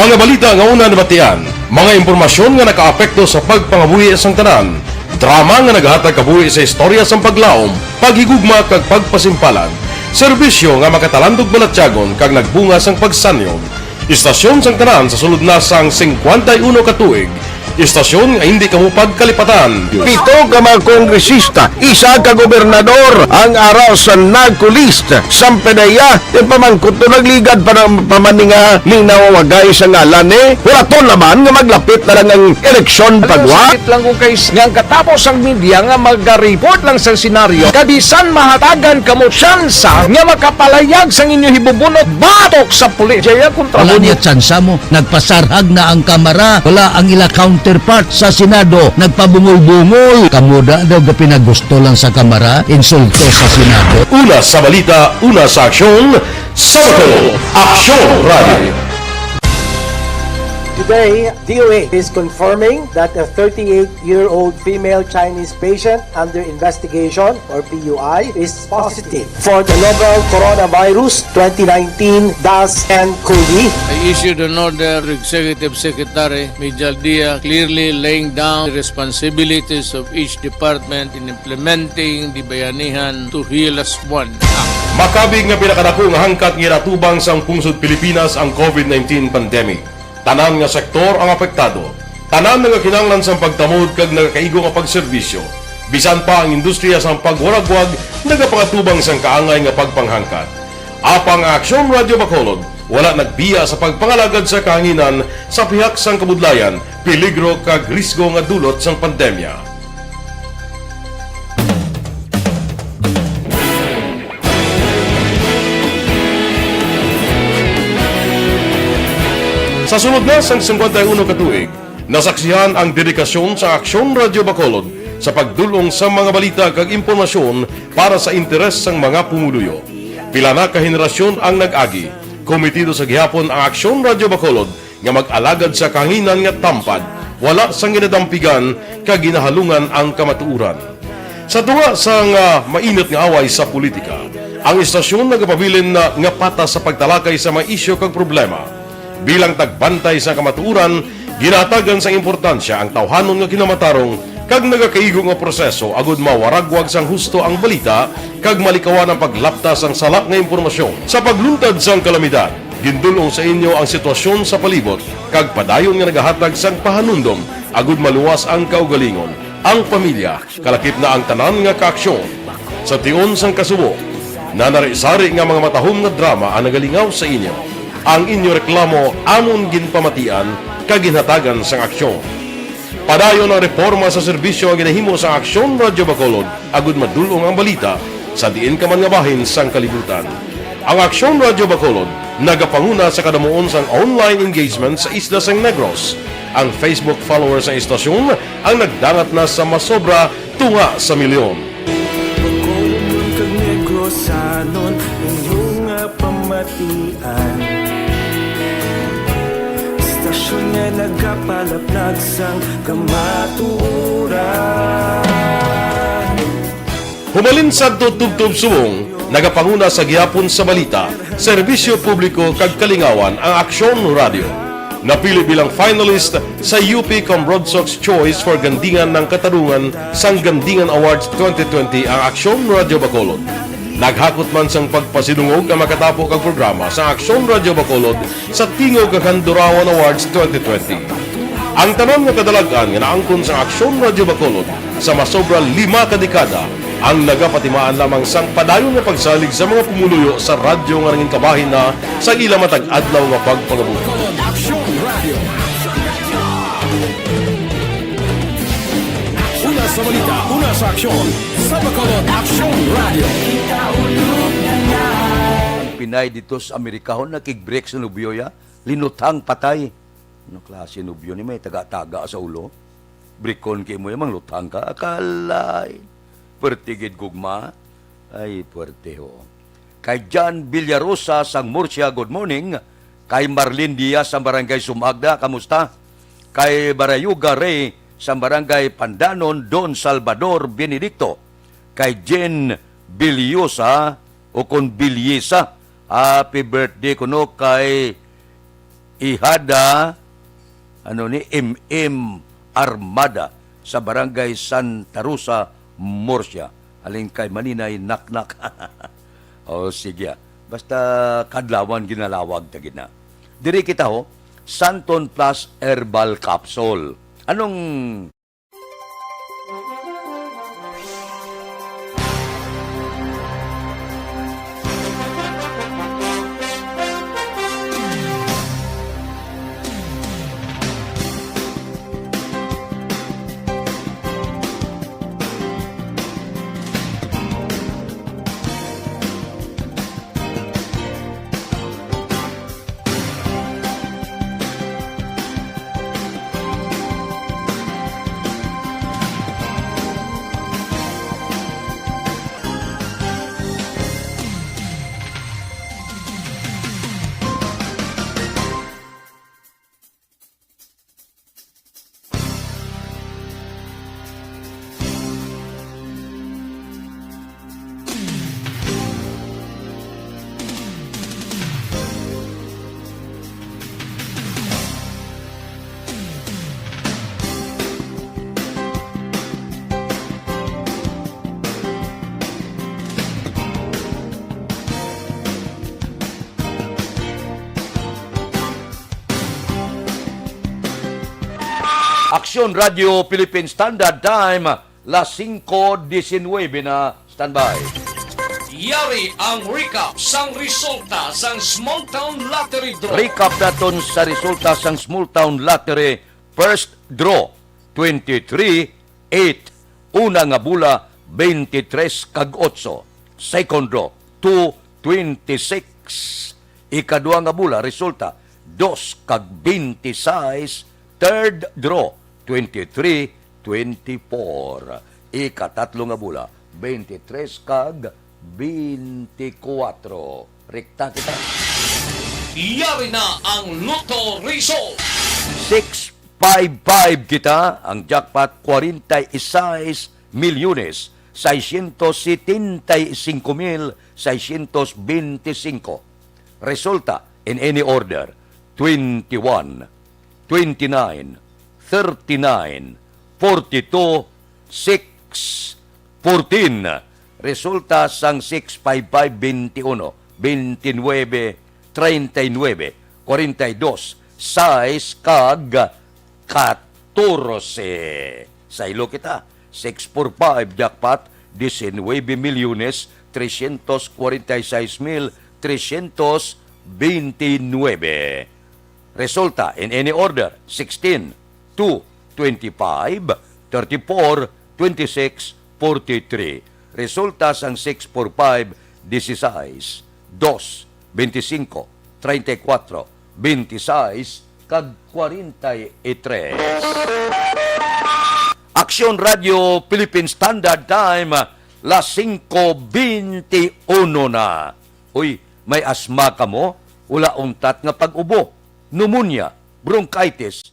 Mga balita nga una nabatian, mga impormasyon nga nakaapekto sa pagpangabuhi sang tanan, drama nga naghatag kabuhi sa istorya sang paglaom, paghigugma kag pagpasimpalan, serbisyo nga makatalandog balatyagon kag nagbunga sang pagsanyog, istasyon sang tanan sa sulod na sang 51 ka tuig, istasyon nga hindi kamupag kalipatan. 7 ka mga kongresista, 1 ka gobernador ang araw sa nagkulist sa pedaya yung pamangkot to nagligad para pamaninga linawagay sa ngalan huraton naman nga maglapit na lang ang eleksyon pagwa. Sakit lang ko kay ngang katapos ang media nga mag-report lang sa senaryo kabisan mahatagan kamo tsansa nga makapalayag sang inyo hibubunot batok sa pulis. Jaya kontra wala niya tsansa mo, nagpasarhag na ang kamara, wala ang ila counterpart sa Senado, nagpabungol-bungol. Kamuda daw ga pinagusto lang sa kamara, insulto sa Senado. Una sa balita, una sa aksyon, Sabado, Aksyon Radio. Today, DOA is confirming that a 38-year-old female Chinese patient under investigation, or PUI, is positive for the novel coronavirus 2019-10-CoV. I issued an order to Executive Secretary Major Dia clearly laying down the responsibilities of each department in implementing the Bayanihan to Heal as One Act. Makabig nga pinakadako nga hangkat nga natubang sang pungsod Pilipinas ang COVID-19 pandemic. Tanan nga sektor ang apektado. Tanan nga kinahanglan sang pagtamod kag nagakaigo nga pagserbisyo. Bisan pa ang industriya sang pagwaragwag nagapangatubang sang kaangay nga pagpanghangkat. Apang Aksyon Radio Bacolod wala nagbiya sa pagpangalagad sa kahanginan sa pihak sang kabudlayan, peligro kag risgo nga dulot sang pandemya. Sa sunod na sang 51 katuig, nasaksihan ang dedikasyon sa Aksyon Radio Bacolod sa pagdulong sa mga balita kag impormasyon para sa interes sang mga pumuluyo. Pila na ka henerasyon ang nag-agi, komitido sa gihapon ang Aksyon Radio Bacolod nga mag-alagad sa kahanginan nga tampad, wala sang ginadampigan kag ginahalungan ang kamatuuran. Sa tunga sang mainit nga away sa politika, ang istasyon nagapabilin na nga patas sa pagtalakay sa mga isyu kag problema. Bilang tagbantay sa kamatuuran, ginatagan sa importansya ang tawhanon nga kinamatarong kag nagakaigo nga proseso agud mawaragwag sang husto ang balita kag malikawan ang paglapta sang salak nga impormasyon. Sa pagluntad sang kalamidad, gindulong sa inyo ang sitwasyon sa palibot kag padayon nga nagahatag sang pahanundom agud maluwas ang kaugalingon, ang pamilya, kalakip na ang tanan nga kaaksyon. Sa tion sang kasubo, nanari-sari nga mga matahom nga drama ang nagalingaw sa inyo. Ang inyo reklamo amon ginpamatian kaginhatagan sang aksyon. Padayon ang reforma sa serbisyo ang ginahimo sa Aksyon Radio Bacolod agud madulong ang balita sa diin ka man nga bahin sang kalibutan. Ang Aksyon Radio Bacolod nagapanguna sa kadamuon sang online engagement sa isla sang Negros. Ang Facebook followers sa istasyon ang nagdangat na sa masobra tunga sa milyon. Bacolod kag Negros anon inyong pamatian. Stasyon nga nagkapalaplag sang kamatuoran. Humalin sa tutubtub sumong, nagapanguna sa gihapon sa balita, serbisyo publiko kag kalingawan ang Aksyon Radio. Napili bilang finalist sa UP Broadsox Choice for Gandingan ng Katarungan sang Gandingan Awards 2020 ang Aksyon Radio Bacolod. Naghakot man sang pagpasinungog ang makatapo kag programa sa Aksyon Radio Bacolod sa Tingog kag Handurawan Awards 2020. Ang tanon nga kadalagan nga naangkon sa Aksyon Radio Bacolod sa masobra 5 kadekada ang nagapatimaan lamang sang padayon nga pagsalig sa mga pumuluyo sa radyo nga nangin kabahin na sa ila matag adlaw nga pagpangabuhi. Aksyon Radio. Una sa balita, una sa aksyon. Sa Bacolod, Aksyon Radio. Ang Pinay dito sa Amerikahon nakig-break sa nubyo ya, linutang patay. Ano klase nubyo ni may taga-taga sa ulo? Brikon kay mo yung lutang ka, akalay. Pertigid gugma, ay puerte ho. Kay John Villarosa sang Murcia, good morning. Kay Marlene Diaz sa Barangay Sumagda, kamusta? Kay Barayuga Ray sa Barangay Pandanon, Don Salvador Benedicto. Kay Jen Bilyosa o kon Bilyesa, happy birthday kuno kay Ihada MM Armada sa Barangay Santa Rosa, Murcia. Alin kay Maninay naknak. O sige. Basta kadlawan ginalawag tagid na. Diri kita ho, Santon Plus Herbal Capsule. Anong Aksyon Radio Philippine Standard Time, las 5:19 na standby. Yari ang recap sang resulta sang Small Town Lottery Draw. Recap naton sa resulta sang Small Town Lottery First Draw 23-8. Una nga bula 23 kag 8. Second draw 2-26. Ikadua nga bula resulta 2 kag 26. Third draw 23-24. Ikatatlo nga bula 23 kag 24. Rekta kita. Yari na ang Lotto Result. 655 kita. Ang jackpot 46 milyones 675,625. Resulta in any order 21, 29, 39, 42, 6, 14. Resulta sang 655, 21, 29, 39, 42, 6 kag 14. Sa ilo kita, 645 jackpot, 19 milyones, 346,329. Resulta in any order, 16, 2, 25, 34, 26, 43. Resulta sang 645, 16, 2, 25, 34, 26, kag 43. Aksyon Radio Philippine Standard Time, las 5:21 na. Uy, may asma ka mo? Ula untat nga pag-ubo, pneumonia, bronchitis.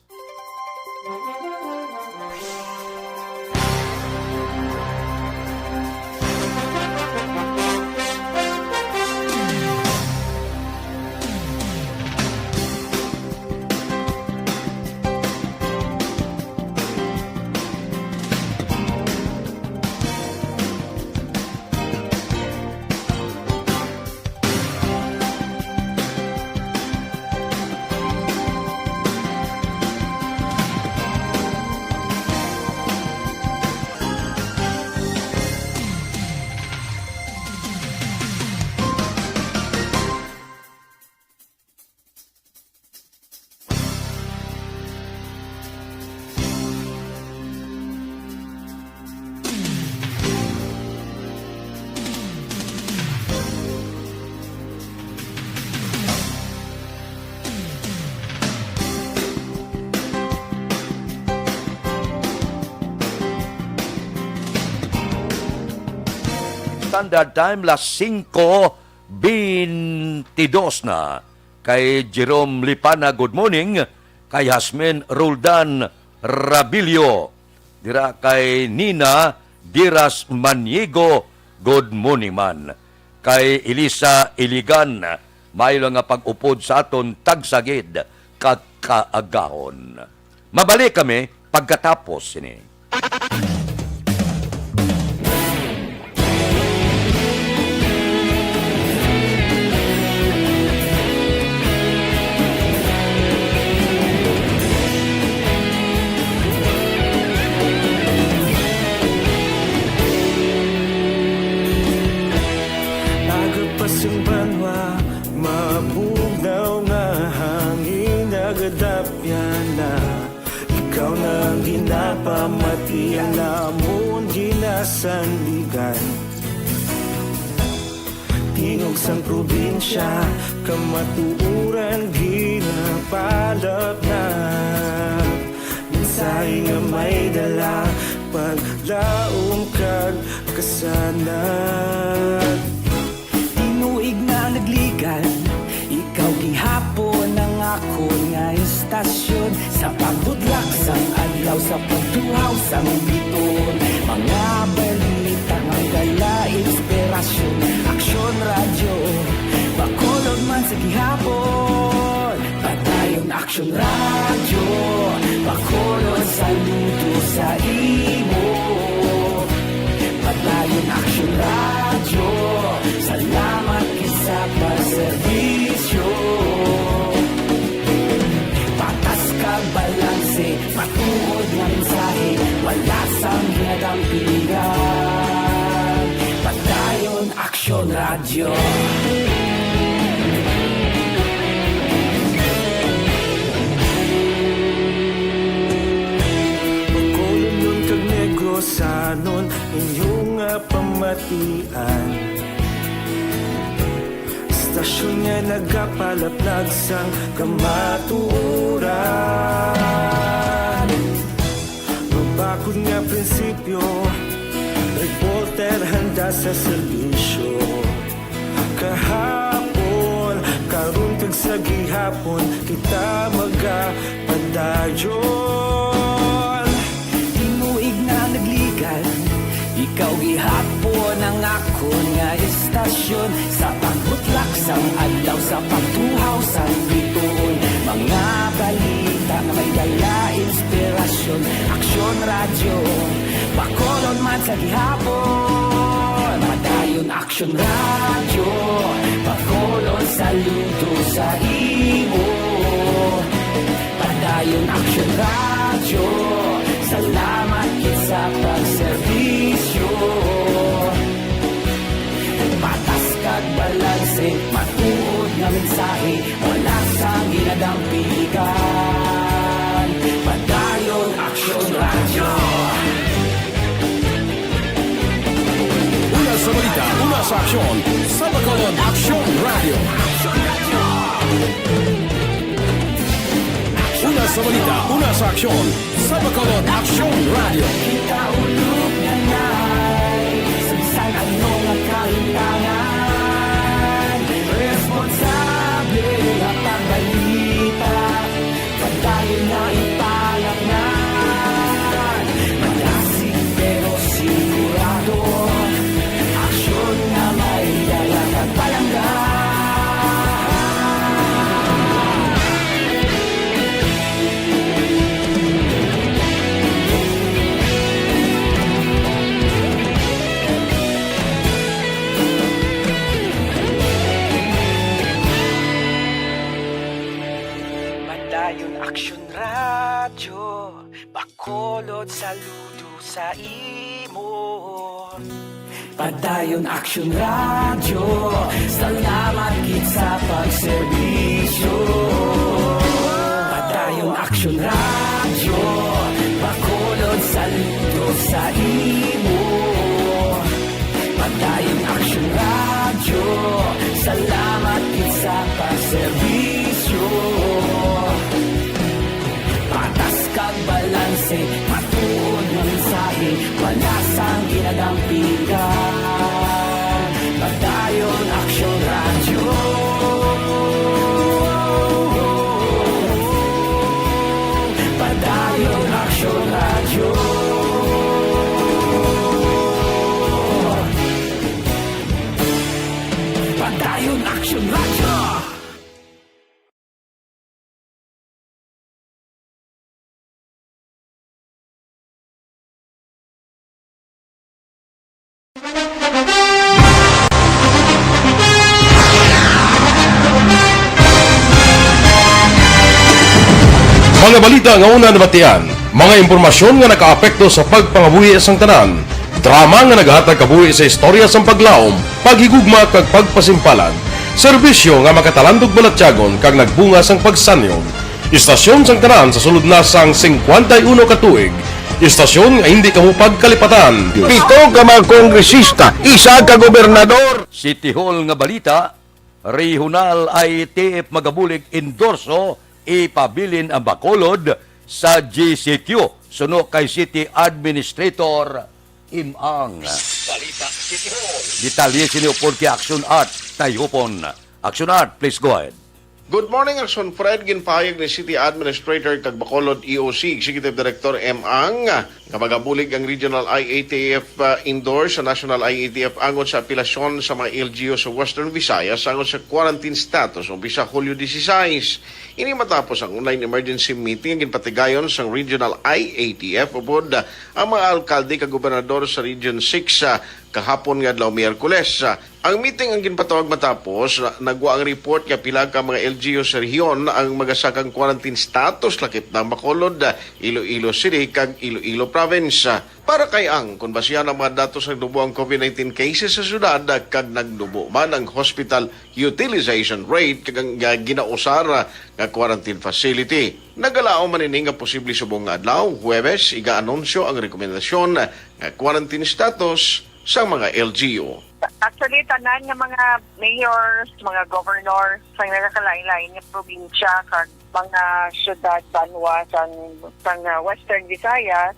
Standard Time, las 5:22 na. Kay Jerome Lipana, good morning. Kay Hasmin Roldan Rabilio. Dira kay Nina Diras Maniego, good morning man. Kay Elisa Iligan, may lang nga pag-upod sa aton tagsagid kakaagahon. Mabalik kami pagkatapos ini. Pasang banwa, mabugaw nga hangin nagadapyan na. Ikaw na ang ginapamati, alamon ginasandigan. Tingog sang probinsya, kamatuuran ginapalap na. Minsay nga may dala, paglaong kag kasanat. Tinuig na nagligan, ikaw gihapon ang ako nga istasyon. Sa pagbudlak sang adlaw, sa pagtuhaw sang biton. Mga balita nga gala, inspirasyon. Aksyon radyo, bakolod man sa gihapon. Patayon aksyon radyo, bakolod saludo sa imo. Patayon aksyon radyo, salamat sa pagserbisyo. Patas kag balanse, matuod nga mensahe, wala sang ginadampigan. Patayon Aksyon Radyo. Pagkulong nun kag negosanon, inyong pamatian. Stasyon nga nagapalaplag sang kamatuuran. Mabakod nga prinsipyo, reporter handa sa serbisyo. Kahapon, karun kag sa gihapon, kita magapadayon. Tinuig na nagligan, ikaw gihapon ang ako nga istasyon. Sa pagbutlak sang adlaw, sa pagtuhaw sang biton. Mga balita na may dala, inspirasyon. Aksyon radyo, bakolon man sa gihapon. Madayon Aksyon radyo, bakolon saludo sa imo. Madayon Aksyon radyo, salamat kit sa pagserbisyo. Patas kag balanse, matuod nga mensahe, wala sang ginadampigan. Padayon Aksyon Radyo. Una sa balita, una sa aksyon, sa Bacolod Aksyon Radio. Una sa balita, una sa aksyon, sa Bacolod Aksyon Radio. Kita ulog na na'y sabisan anong ang kahintangan. Responsable at ang balita, saludo sa imo. Padayon Aksyon Radio, salamat gid sa pagserbisyo. Padayon Aksyon Radio, Bacolod saludo sa imo. Padayon Aksyon Radio, salamat gid sa pagserbisyo. Patas kag balanse, matuod ng mensahe, wala sang ginadampigan. Padayon Aksyon Radio. Padayon Aksyon Radio. Padayon Aksyon Radio. Mga balita nga una nabatian, mga impormasyon nga nakaapekto sa pagpangabuhi sang tanan, drama nga naghatag kabuhi sa istorya sang paglaom, paghigugma kag pagpasimpalan, serbisyo nga makatalandog balatyagon kag nagbunga sang pagsanyon, istasyon sang tanan sa sulod na sang 51 ka tuig, istasyon nga hindi kamupag kalipatan. Pito ka mga kongresista, isa ka gobernador. City Hall nga balita, regional IETF magabulig endorso ipabilin ang Bacolod sa GCQ. Suno kay City Administrator Imang. Balita City Hall. Detalye sinupod kay Aksyon Art Tayhupon. Aksyon Art, please go ahead. Good morning, Aksyon Fred. Ginpahayag ni City Administrator kag Bacolod EOC Executive Director M. Ang nga magabulig ang Regional IATF indoor sa National IATF angon sa apelasyon sa mga LGU sa Western Visayas angon sa quarantine status umpisa Hulyo 16. Ini matapos ang online emergency meeting ang ginpatigayon sa Regional IATF ubod ang mga alkalde kag gobernador sa Region 6 kahapon nga adlaw Miyerkules. Ang meeting ang ginpatawag matapos nagwa ang report nga pila ka mga LGU sa rehiyon ang magasakang quarantine status lakip ng Bacolod, Iloilo City kag Iloilo Province. Para kay ang kung basihan ang mga datos ng dubo ang COVID-19 cases sa syudad kag nagdubo man ang hospital utilization rate kag ang ginausar nga quarantine facility. Nagalao man ini nga posible subong nga adlaw Huwebes iga-anunsyo ang rekomendasyon nga quarantine status sa mga LGU. Actually, tanan nga mga mayors, mga governor sa nakakalain-lain nga probinsya kag mga syudad banwa sa Western Visayas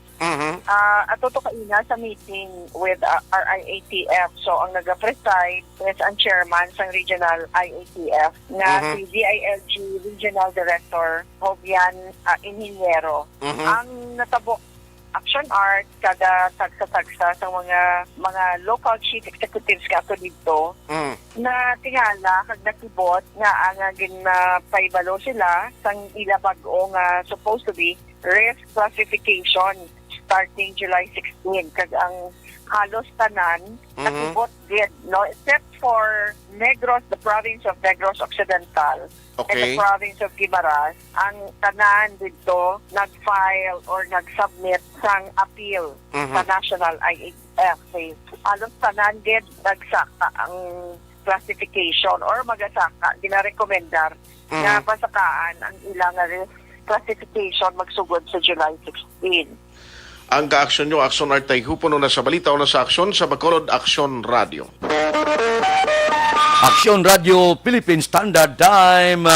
ato to kaina sa meeting with our IATF. So ang naga-preside is ang chairman sa regional IATF na si DILG Regional Director Hobian Inhinyero. Ang natabo Action Art kada tagsa-tagsa sa mga local chief executives ka ato dito na tingala kag nakibot nga ang ginpaibalo sila sang ila bag-o nga supposed to be risk classification starting July 16 kag ang halos tanan nakibot gid no except for Negros, the province of Negros Occidental and the province of Guimaras, ang tanan dito nag-file or nag-submit sang appeal sa National IATF. Halos tanan gid nagsaka ang classification or magasaka ginarekomendar nga pasakaan ang ilang risk classification magsugod sa July 16. Ang ka-aksyon nyo, Aksyon Art Tayhupon na sa balita o na sa aksyon sa Bacolod Aksyon Radio. Aksyon Radio Philippine Standard Time,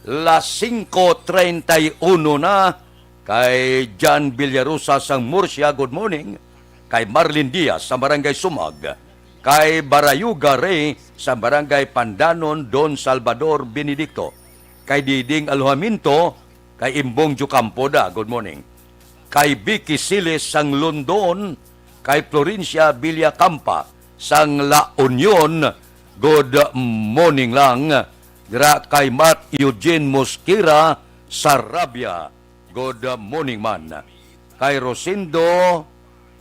las 5:31 na. Kay John Villarosa sang Murcia, good morning. Kay Marlene Diaz sa Barangay Sumag. Kay Barayuga Ray sa Barangay Pandanon, Don Salvador Benedicto. Kay Diding Alhuaminto, kay Imbong Jucampo da, good morning. Kay Vicky Siles sang London, kay Florencia Villacampa sang La Union, good morning lang. Dira kay Matt Eugene Mosquera sa Rabia, good morning man. Kay Rosindo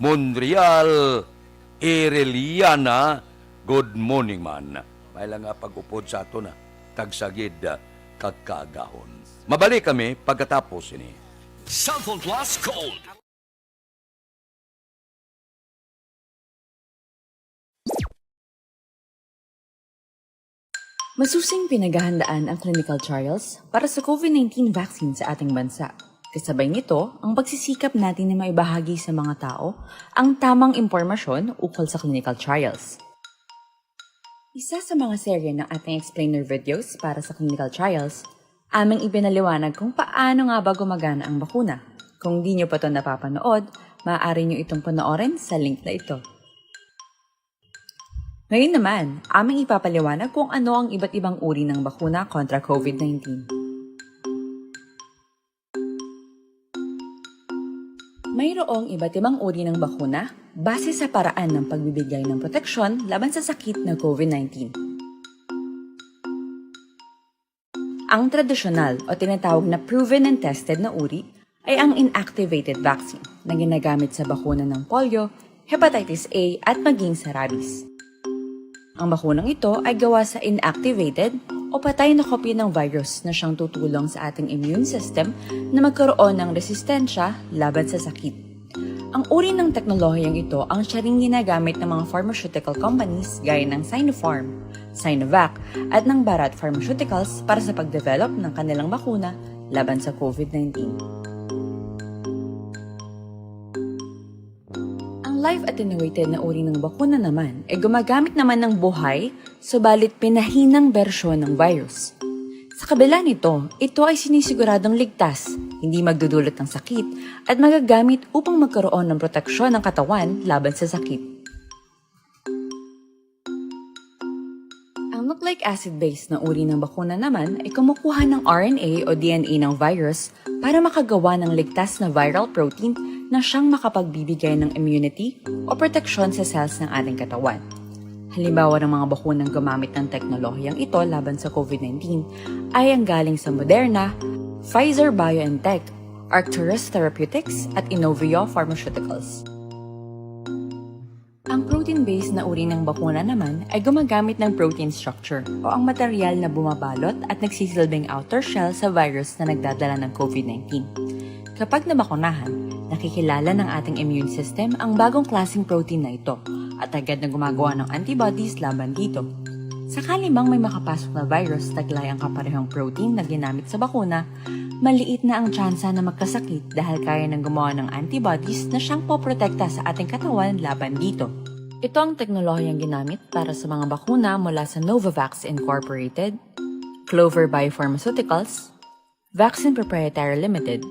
Monreal Ireliana, good morning man. May lang nga pag-upod sa ato na tagsagid kagkagahon. Mabalik kami pagkatapos ini. Cellphone Plus Gold. Masusing pinaghahandaan ang clinical trials para sa COVID-19 vaccine sa ating bansa. Kasabay nito, ang pagsisikap natin na maibahagi sa mga tao ang tamang impormasyon ukol sa clinical trials. Isa sa mga serye ng ating explainer videos para sa clinical trials, aming ipinaliwanag kung paano nga ba gumagana ang bakuna. Kung di nyo pa ito napapanood, maaari nyo itong panoorin sa link na ito. Ngayon naman, aming ipapaliwanag kung ano ang iba't ibang uri ng bakuna kontra COVID-19. Mayroong iba't ibang uri ng bakuna base sa paraan ng pagbibigay ng proteksyon laban sa sakit na COVID-19. Ang tradisyonal o tinatawag na proven and tested na uri ay ang inactivated vaccine na ginagamit sa bakuna ng polio, hepatitis A at maging sa rabies. Ang bakunang ito ay gawa sa inactivated o patay na kopya ng virus na siyang tutulong sa ating immune system na magkaroon ng resistensya laban sa sakit. Ang uri ng teknolohiyang ito ang siya ring ginagamit ng mga pharmaceutical companies gaya ng Sinopharm, Sinovac at ng Bharat Pharmaceuticals para sa pagdevelop ng kanilang bakuna laban sa COVID-19. Live attenuated na uri ng bakuna naman ay gumagamit naman ng buhay, subalit pinahinang bersyon ng virus. Sa kabila nito, ito ay sinisiguradong ligtas, hindi magdudulot ng sakit, at magagamit upang magkaroon ng proteksyon ng katawan laban sa sakit. Ang nucleic acid-based na uri ng bakuna naman ay kumukuha ng RNA o DNA ng virus para makagawa ng ligtas na viral protein na siyang makapagbibigay ng immunity o proteksyon sa cells ng ating katawan. Halimbawa ng mga bakunang gumamit ng teknolohiyang ito laban sa COVID-19 ay ang galing sa Moderna, Pfizer-BioNTech, Arcturus Therapeutics at Inovio Pharmaceuticals. Ang protein-based na uri ng bakuna naman ay gumagamit ng protein structure o ang material na bumabalot at nagsisilbing outer shell sa virus na nagdadala ng COVID-19. Kapag nabakunahan, nakikilala ng ating immune system ang bagong klaseng protein na ito at agad na gumagawa ng antibodies laban dito. Sakali mang may makapasok na virus taglay ang kaparehong protein na ginamit sa bakuna, maliit na ang tsansa na magkasakit dahil kaya nang gumawa ng antibodies na siyang poprotekta sa ating katawan laban dito. Ito ang teknolohiyang ginamit para sa mga bakuna mula sa Novavax Incorporated, Clover Biopharmaceuticals, Vaccine Proprietary Limited,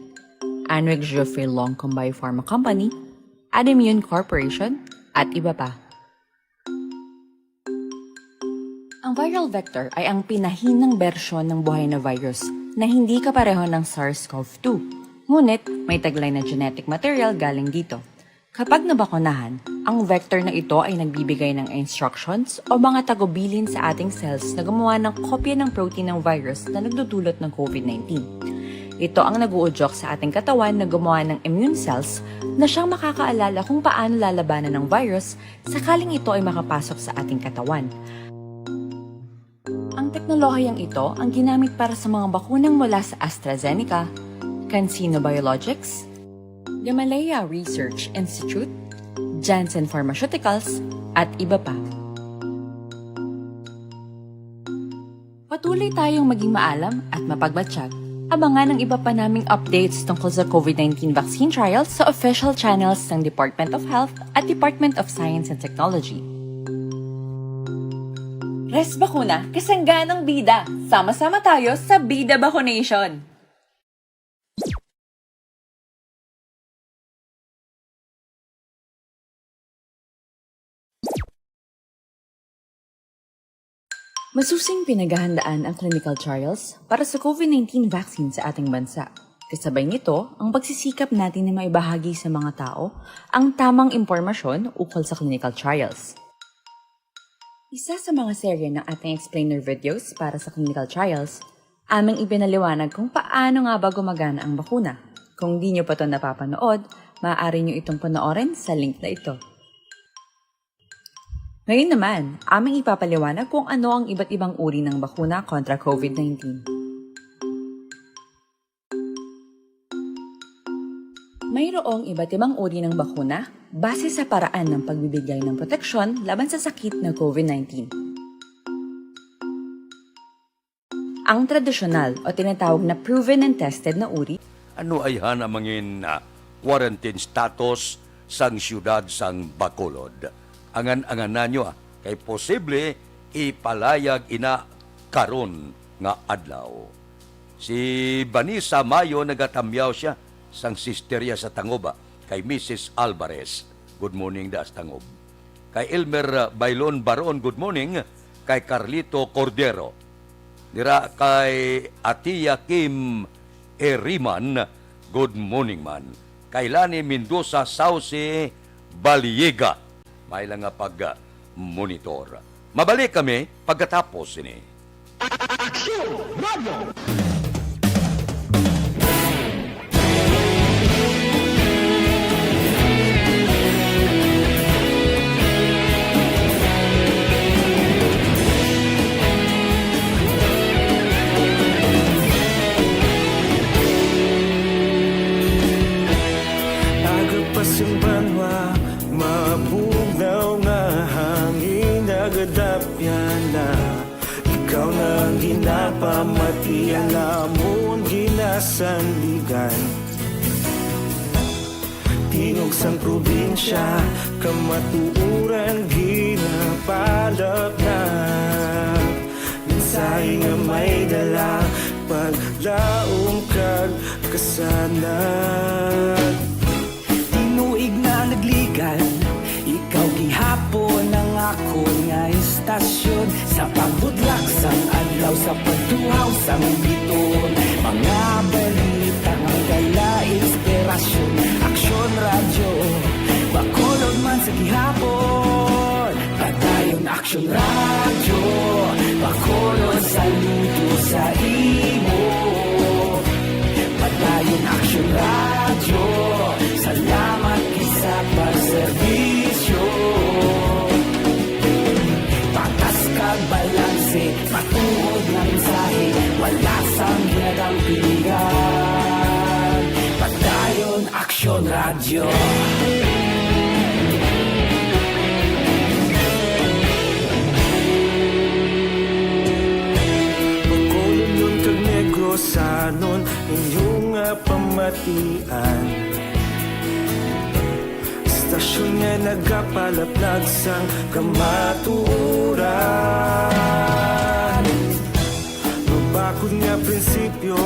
Anwick Geoffrey Longcom Biopharma Company, Adimmune Corporation, at iba pa. Ang viral vector ay ang pinahinang bersyon ng buhay na virus na hindi kapareho ng SARS-CoV-2. Ngunit may taglay na genetic material galing dito. Kapag nabakunahan, ang vector na ito ay nagbibigay ng instructions o mga tagubilin sa ating cells na gumawa ng kopya ng protein ng virus na nagdudulot ng COVID-19. Ito ang nag-uudyok sa ating katawan na gumawa ng immune cells na siyang makakaalala kung paano lalabanan ng virus sakaling ito ay makapasok sa ating katawan. Ang teknolohiyang ito ang ginamit para sa mga bakunang mula sa AstraZeneca, CanSino Biologics, Gamaleya Research Institute, Janssen Pharmaceuticals, at iba pa. Patuloy tayong maging maalam at mapagmatsyag. Abangan ang iba pa naming updates tungkol sa COVID-19 vaccine trials sa official channels ng Department of Health at Department of Science and Technology. Res Bakuna, kasangganang bida! Sama-sama tayo sa Bida Vaccination! Masusing pinaghahandaan ang clinical trials para sa COVID-19 vaccine sa ating bansa. Kasabay nito, ang pagsisikap natin na maibahagi sa mga tao ang tamang impormasyon ukol sa clinical trials. Isa sa mga serye ng ating explainer videos para sa clinical trials, aming ipinaliwanag kung paano nga ba gumagana ang bakuna. Kung di nyo pa ito napapanood, maaari nyo itong panoorin sa link na ito. Ngayon naman, aming ipapaliwanag kung ano ang iba't ibang uri ng bakuna kontra COVID-19. Mayroong iba't ibang uri ng bakuna base sa paraan ng pagbibigay ng proteksyon laban sa sakit na COVID-19. Ang tradisyonal o tinatawag na proven and tested na uri, Ano ay hanamangin quarantine status sang siyudad sang Bacolod. Angan-anganan nyo kay posible ipalayag ina karon nga adlaw. Si Vanessa Mayo nagatamyaw siya sang sisterya sa Tangoba kay Mrs. Alvarez. Good morning das Tangob. Kay Elmer Bailon Baron, good morning. Kay Carlito Cordero. Dira kay Atia Kim Eriman, good morning man. Kay Lani Mendoza Sauce Baliega, may lang nga pag-monitor. Mabalik kami pagkatapos ini. Aksyon Radio! Agapasumbanwa, mapugnaw nga hangin nagadapyan na. Ikaw na ang ginapamatian namon ginasandigan. Tingog sang probinsya, kamatuuran ginapalap na. Minsay nga may dala, paglaong kag kasanan. Tinuig na nagligan, ikaw gihapon ang ako nga istasyon. Sa pagbudlak sang adlaw, sa pagtuhaw sang biton. Mga balita nga dala inspirasyon. Aksyon radyo, Bacolod man sa gihapon. Padayon Aksyon radyo, Bacolod saludo sa imo. Padayon Aksyon radyo, salamat kisa pagserbisyo. Patas kag balanse, matuod na mensahe, wala sang ginadang pilihan. Padayon Aksyon radyo. Bacolod nun kag Negrosanon, inyong pamatian. Istasyon nga nagapalaplag sang kamatuuran. Mabakod nga prinsipyo,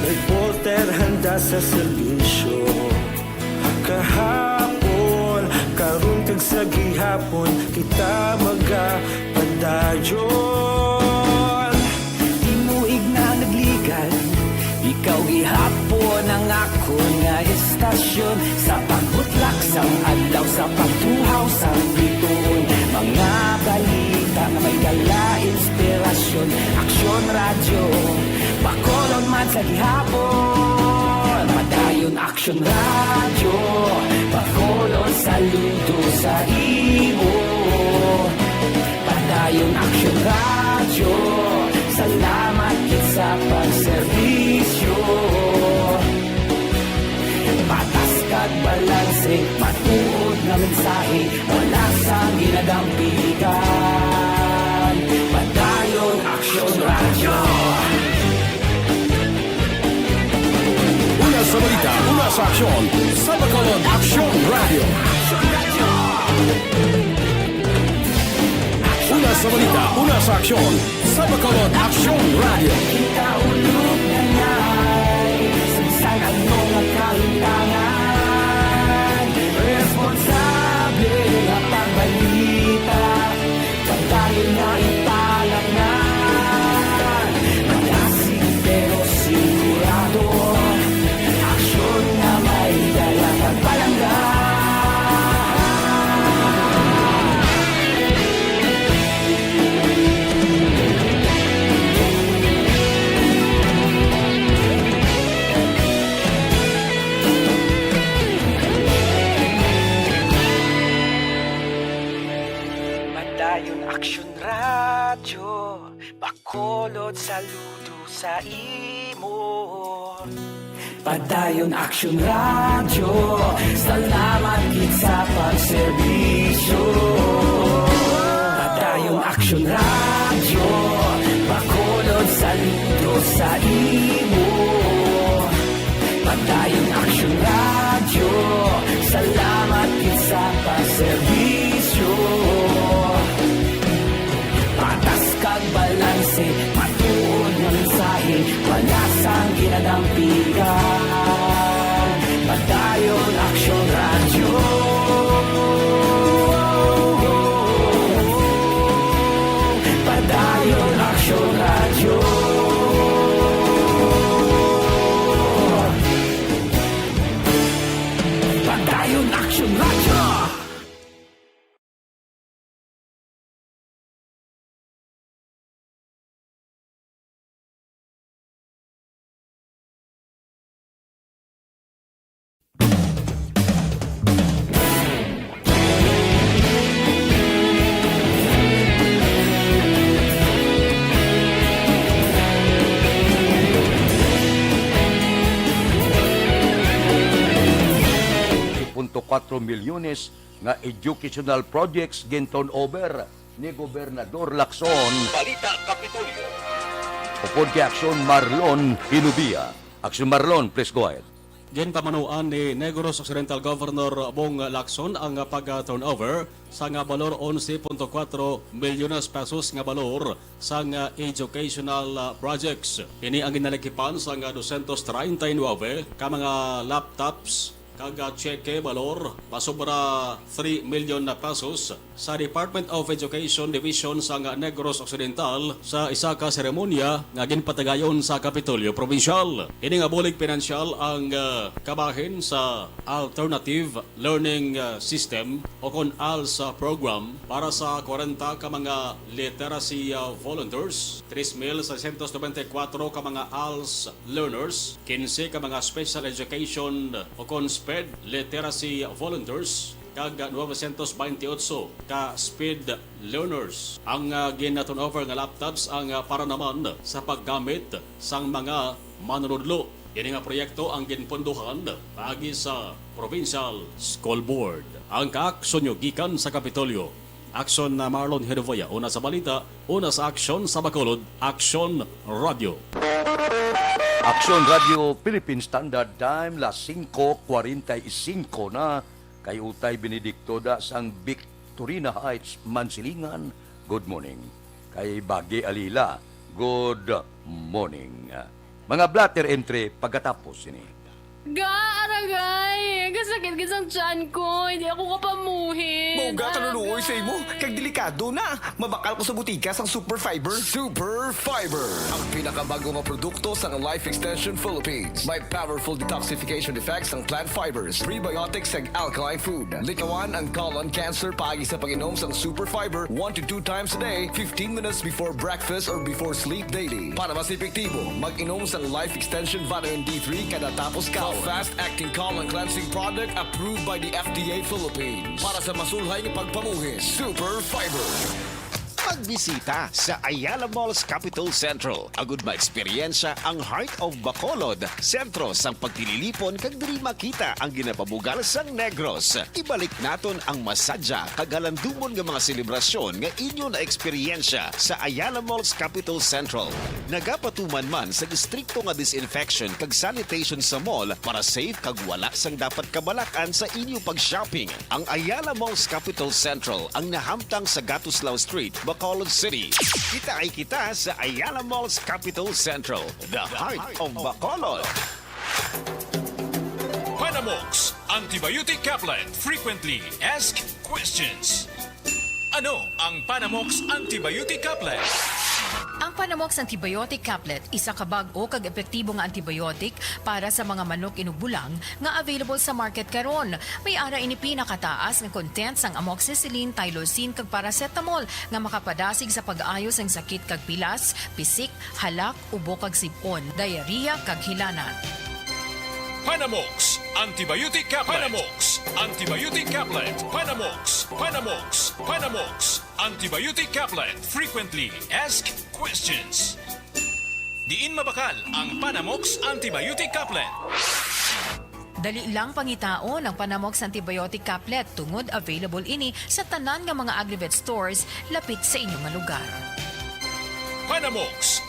reporter handa sa serbisyo. Kahapon, karon kag sa gihapon, kita magapadayon. Tinuig na nagligan, ikaw gihapon ang ako nga istasyon. Sa pagbutlak sang adlaw, sa pagtuhaw sang biton. Mga balita nga may dala inspirasyon. Aksyon radyo, Bacolod man sa gihapon. Padayon Aksyon radyo, Bacolod saludo sa imo. Padayon Aksyon radyo, salamat kit sa pagserbisyo. Patas kag balanse, matuod na mensahe, wala sang ginadang pilihan. Padayon Aksyon radyo. Una sa balita, una sa aksyon, sa Bacolod Aksyon Radio. Una sa balita, una sa aksyon, sa Bacolod Aksyon Radio. Ikaulog na na'y sabisan ang mga kalintangan. Responsable ang pagbalita, pagdayon na ipalag na. Magasig pero sigurado, aksyon na may dala pagpalangga. Padayon Aksyon radyo, Bacolod saludo sa imo. Padayon Aksyon radyo, salamat kit sa pagserbisyo. Padayon Aksyon radyo, Bacolod saludo milyones nga educational projects ginton over ni Gobernador Lacson. Balita Kapitolyo. Upod kay Aksyon Marlon Hinubia. Aksyon Marlon, please go ahead. Gen pamanuan ni Negros Occidental Governor Bong Lacson ang pag-turnover sa nga balor 11.4 milyones pesos nga balor sa nga educational projects. Ini ang ginalikipan sa nga 239 ka mga laptops kaga cheque balor pasobra 3 million na pesos sa Department of Education Division sa nga Negros Occidental sa isa ka seremonya nga ginpatagayon sa Kapitolyo Provincial. Ini nga bulig pinansyal ang kabahin sa Alternative Learning System o kon ALS program para sa 40 ka mga literacy volunteers, 3,694 ka mga ALS learners, 15 ka mga special education o kon SPED literacy volunteers, kag 928 ka speed learners. Ang gina-turnover nga laptops ang para naman sa paggamit sang mga manunudlo. Yan nga proyekto ang ginpondohan pagi sa Provincial School Board. Ang kaaksyon nyo gikan sa Kapitolyo. Aksyon na Marlon Hedovoya. Una sa balita, una sa aksyon sa Bacolod, Aksyon Radio. Aksyon Radio Philippine Standard Time, las 5:45 na. Kay Utay Benedicto da sang Victorina Heights, Mansilingan. Good morning. Kay Bagi Alila, good morning. Mga blatter entry pagkatapos ini. Aragay! Kasakit kisang tiyan ko. Hindi ako kapamuhin. Mauga ka nunuoy sa imo. Kag delikado na. Mabakal ko sa butika sang Super Fiber. Super Fiber, ang pinakabago nga produkto sa Life Extension Philippines. May powerful detoxification effects ang plant fibers, prebiotics ag alkaline food. Likawan ang colon cancer pagi sa pag-inom sang Super Fiber 1 to 2 times a day, 15 minutes before breakfast or before sleep daily. Para mas epektibo, mag-inom sang Life Extension Vitamin D3 kada tapos kaon. Fast-acting colon cleansing product approved by the FDA Philippines. Para sa masulhay ng pagpamuhin, Super Fiber. Magbisita sa Ayala Malls Capital Central. Agud ma-eksperyensya ang Heart of Bacolod, sentro sang pagtililipon kag diri makita ang ginapabugal sang Negros. Ibalik naton ang masadya kag halandumon nga mga selebrasyon nga inyo na eksperyensya sa Ayala Malls Capital Central. Nagapatuman man sa distrikto nga disinfection kag sanitation sa mall para safe kag wala sang dapat kabalakan sa inyo pag-shopping. Ang Ayala Malls Capital Central ang nahamtang sa Gatuslaw Street, Bacolod City. Kita ay kita sa Ayala Malls Capital Central, the heart of Bacolod. Panamox Antibiotic Caplet. Frequently Asked Questions. Ano ang Panamox Antibiotic Caplet? Ang Panamox Antibiotic Caplet, isa ka bag-o kag epektibo nga antibiotic para sa mga manok inubulang nga available sa market karon. May ara ini pinakataas nga content sang amoxicillin, tylosin kag paracetamol nga makapadasig sa pag-ayos ng sakit kag pilas, pisik, halak, ubo kag sipon, diarrhea kag hilana. Panamox Antibiotic Caplet. Panamox Antibiotic Caplet. Panamox. Panamox. Panamox Antibiotic Caplet. Frequently Asked Questions. Diin mabakal ang Panamox Antibiotic Caplet. Dali lang pangitaon ang Panamox Antibiotic Caplet tungod available ini sa tanan nga mga Agrivet stores lapit sa inyong nga lugar. Panamox.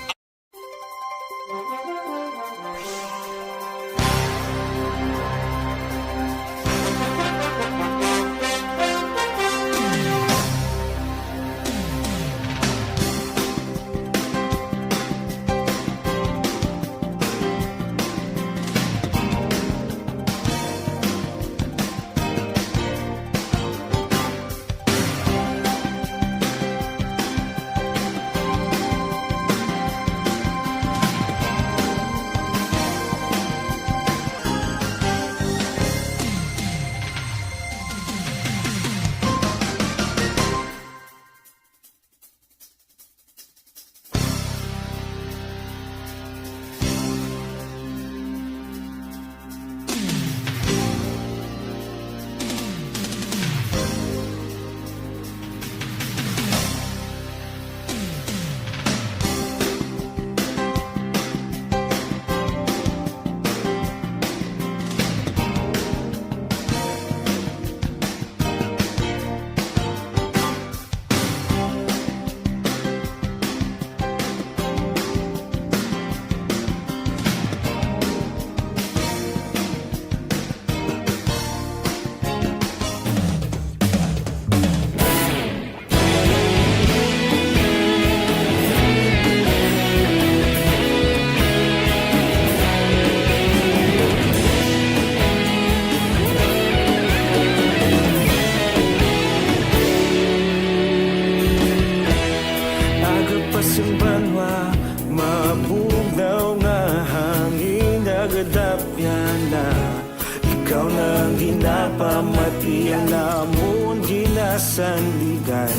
sa sandigan.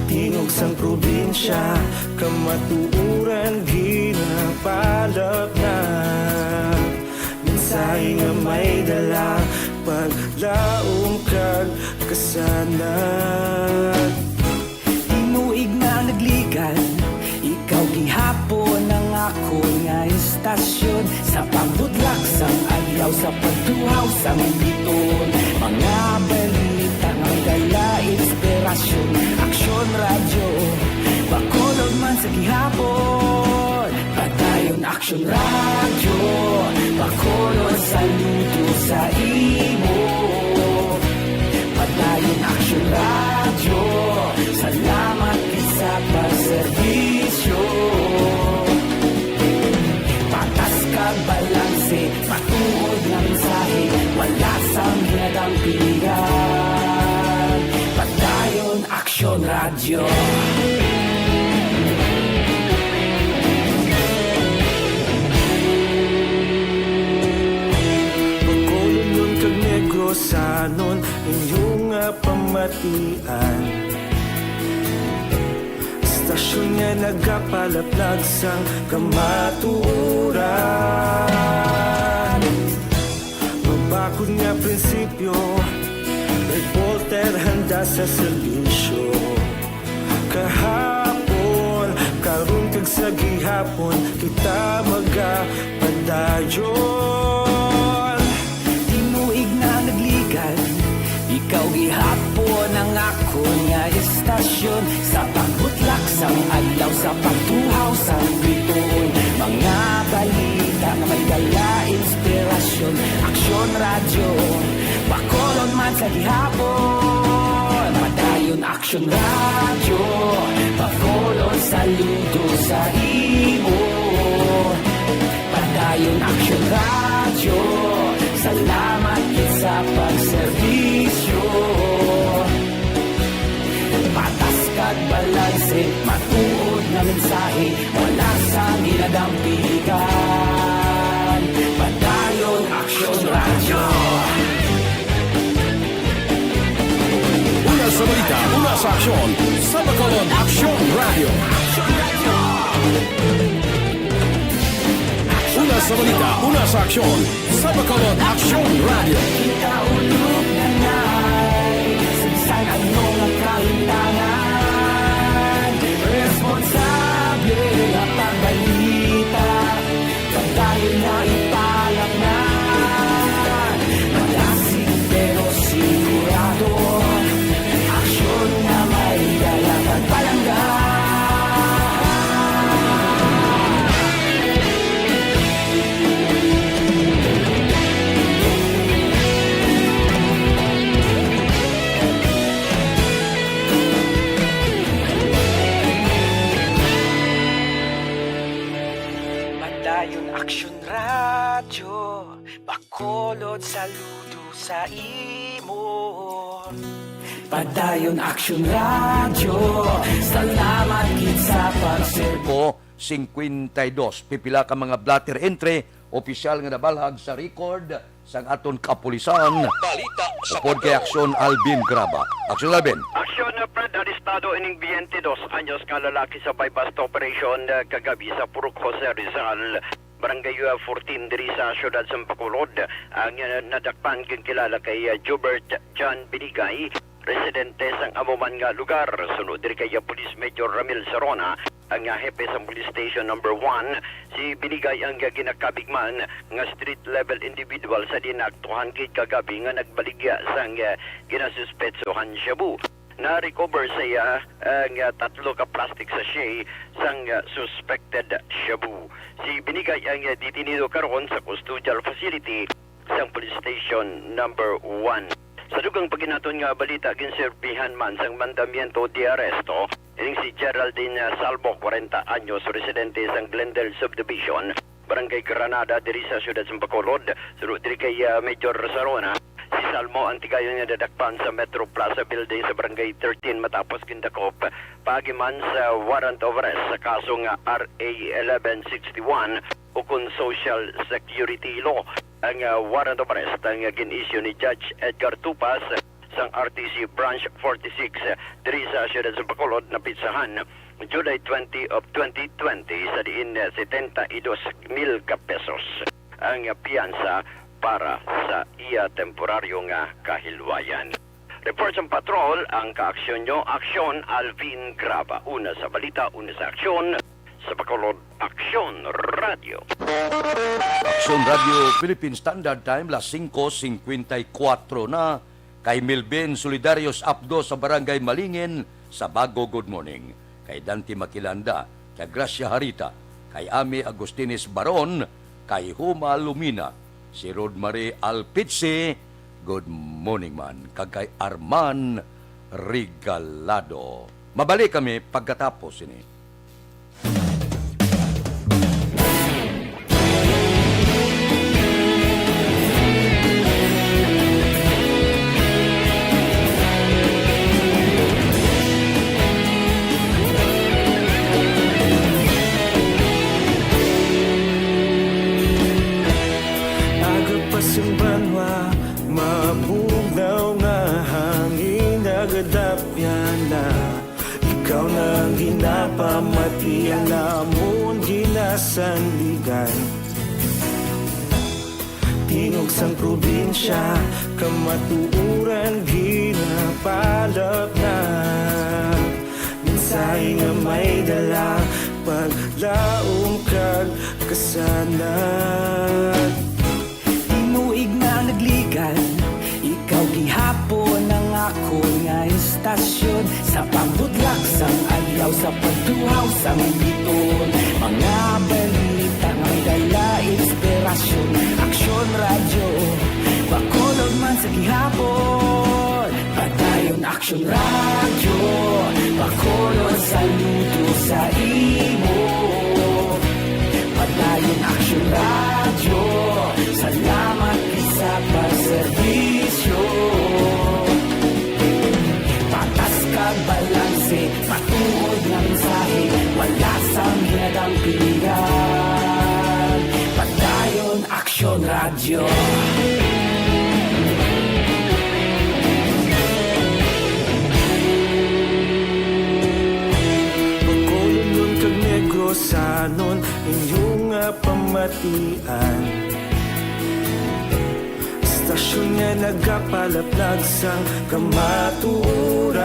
Tingog sang probinsya, kamatuuran ginapalap na. Minsay nga may dala, paglaom kag kasanag. Tinuig na nagligan, ikaw gihapon ang ako nga istasyon. Sa pagbudlak sang adlaw, sa pagtuhaw sang biton. Mga balita nga dala inspirasyon. Aksyon radyo, Bacolod man sa gihapon. Padayon Aksyon radyo, Bacolod saludo sa imo. Padayon Aksyon radyo, salamat sa pagserbisyo. Patas kag balanse, matuod nga mensahe, wala sang hinadang pilihan. Padayon Aksyon radyo. Bacolod nun kag Negrosanon, inyong pamatian. Stasyon nga nagapalaplag sang kamatuuran. Mabakod nga prinsipyo, reporter handa sa serbisyo. Kahapon, karon kag sa gihapon, kita magapadayon. Tinuig na nagligan, ikaw gihapon ang ako nga istasyon. Sa pagbutlak sang adlaw, sa pagtuhaw sang biton. Mga balita na may dala inspirasyon. Aksyon radyo, Bacolod man sa gihapon. Padayon Aksyon radyo, Bacolod saludo sa imo. Padayon Aksyon radyo, salamat sa pagserbisyo. Patas kag balanse, matuod na mensahe, wala sa ginadang pilihan. Padayon Aksyon radyo. Una sa balita, una sa aksyon, sa Bacolod Aksyon Radio. Una sa balita, una sa aksyon, sa Bacolod Aksyon Radio. Ikaulog na na'y sigsang anong ang kahintangan. Responsable ang pagbalita, pagdayon na ipalak na. Malasig pero sigurado, aksyon na may dalaman palangga. Padayon Aksyon radyo, Bacolod saludo sa imo. Padayon Aksyon radyo, salamat gid sa pagserbo. 52 pipila ka mga blatter entry opisyal nga nabalhag sa record sang aton kapulisan. Balita sa kay Aksyon Alvin Graba. Aksyon Alvin. Aksyon na Fred, arestado ining 22 anyos nga lalaki sa bypass operation kagabi sa Purok Jose Rizal. Barangay 14 diri sa siyudad sa Bacolod. Ang nadakpan kang kilala kay Jubert John Binigay, residente sang amuman nga lugar. Sunod diri kay Police Major Ramil Serona, ang hepe sa police station number 1. Si Binigay ang ginakabigman nga street level individual sa dinaktuhan kay kagabi nga nagbaligya sang ginasuspetsohan shabu. Na-recover siya ang 3 ka plastic sachet sang suspected shabu. Si Binigay ang ditinido karon sa custodial facility sang police station number 1. Sa dugang paginaton nga balita, ginserbihan man sang mandamiento de arresto, ining si Geraldine Salvo, 40 anyos, residente sang Glendale Subdivision, Barangay Granada, diri sa siyudad sa Bacolod. Sunod diri kay Major Sarona. Si Salmo ang tigayon niya dadakpan sa Metro Plaza Building sa Barangay 13 matapos gindakop pagiman sa warrant of arrest sa kasong RA 1161 o kung Social Security Law. Ang warrant of arrest ang gin-issue ni Judge Edgar Tupas sang RTC Branch 46 diri sa siyudad sa Bacolod na pitsahan July 20 of 2020 sa diin 72,000 ka pesos ang piyansa para sa iya temporaryo nga kahilwayan. Report sa patrol ang kaaksyon nyo, Aksyon Alvin Graba. Una sa balita, una sa aksyon, sa Bacolod, Aksyon Radio. Aksyon Radio Philippine Standard Time, las 5:54 na. Kay Milben Solidarios Abdo sa Barangay Malingin, sa Bago, good morning. Kay Dante Makilanda, kay Gracia Harita, kay Ami Agustines Baron, kay Huma Lumina, si Rodmarie Alpitse, good morning man. Kay Arman Regalado. Mabalik kami pagkatapos ini. Banwa, mabugnaw nga hangin nagadapyan na ikaw na ang ginapamati ang namon ginasandigan. Tingog sang probinsya, kamatuuran ginapalap na minsay nga may dala paglaong kag kasanan. Inuig na nagligan, ikaw gihapon ang ako nga istasyon sa pambudlak sang adlaw sa pagduhaw sa biton. Mga balita nga dala inspirasyon, Aksyon Radio, Bacolod man sa gihapon. Padayon Aksyon Radio, Bacolod saludo sa imo. Padayon Aksyon Radio, salamat sa pagserbisyo. Patas kag balanse, matuod nga mensahe, wala sang hinadang pilihan. Padayon Aksyon Radio. Bacolod nun kag Negrosanon, inyong pamatian. Stasyon nga nagapalaplag sang kamaturan.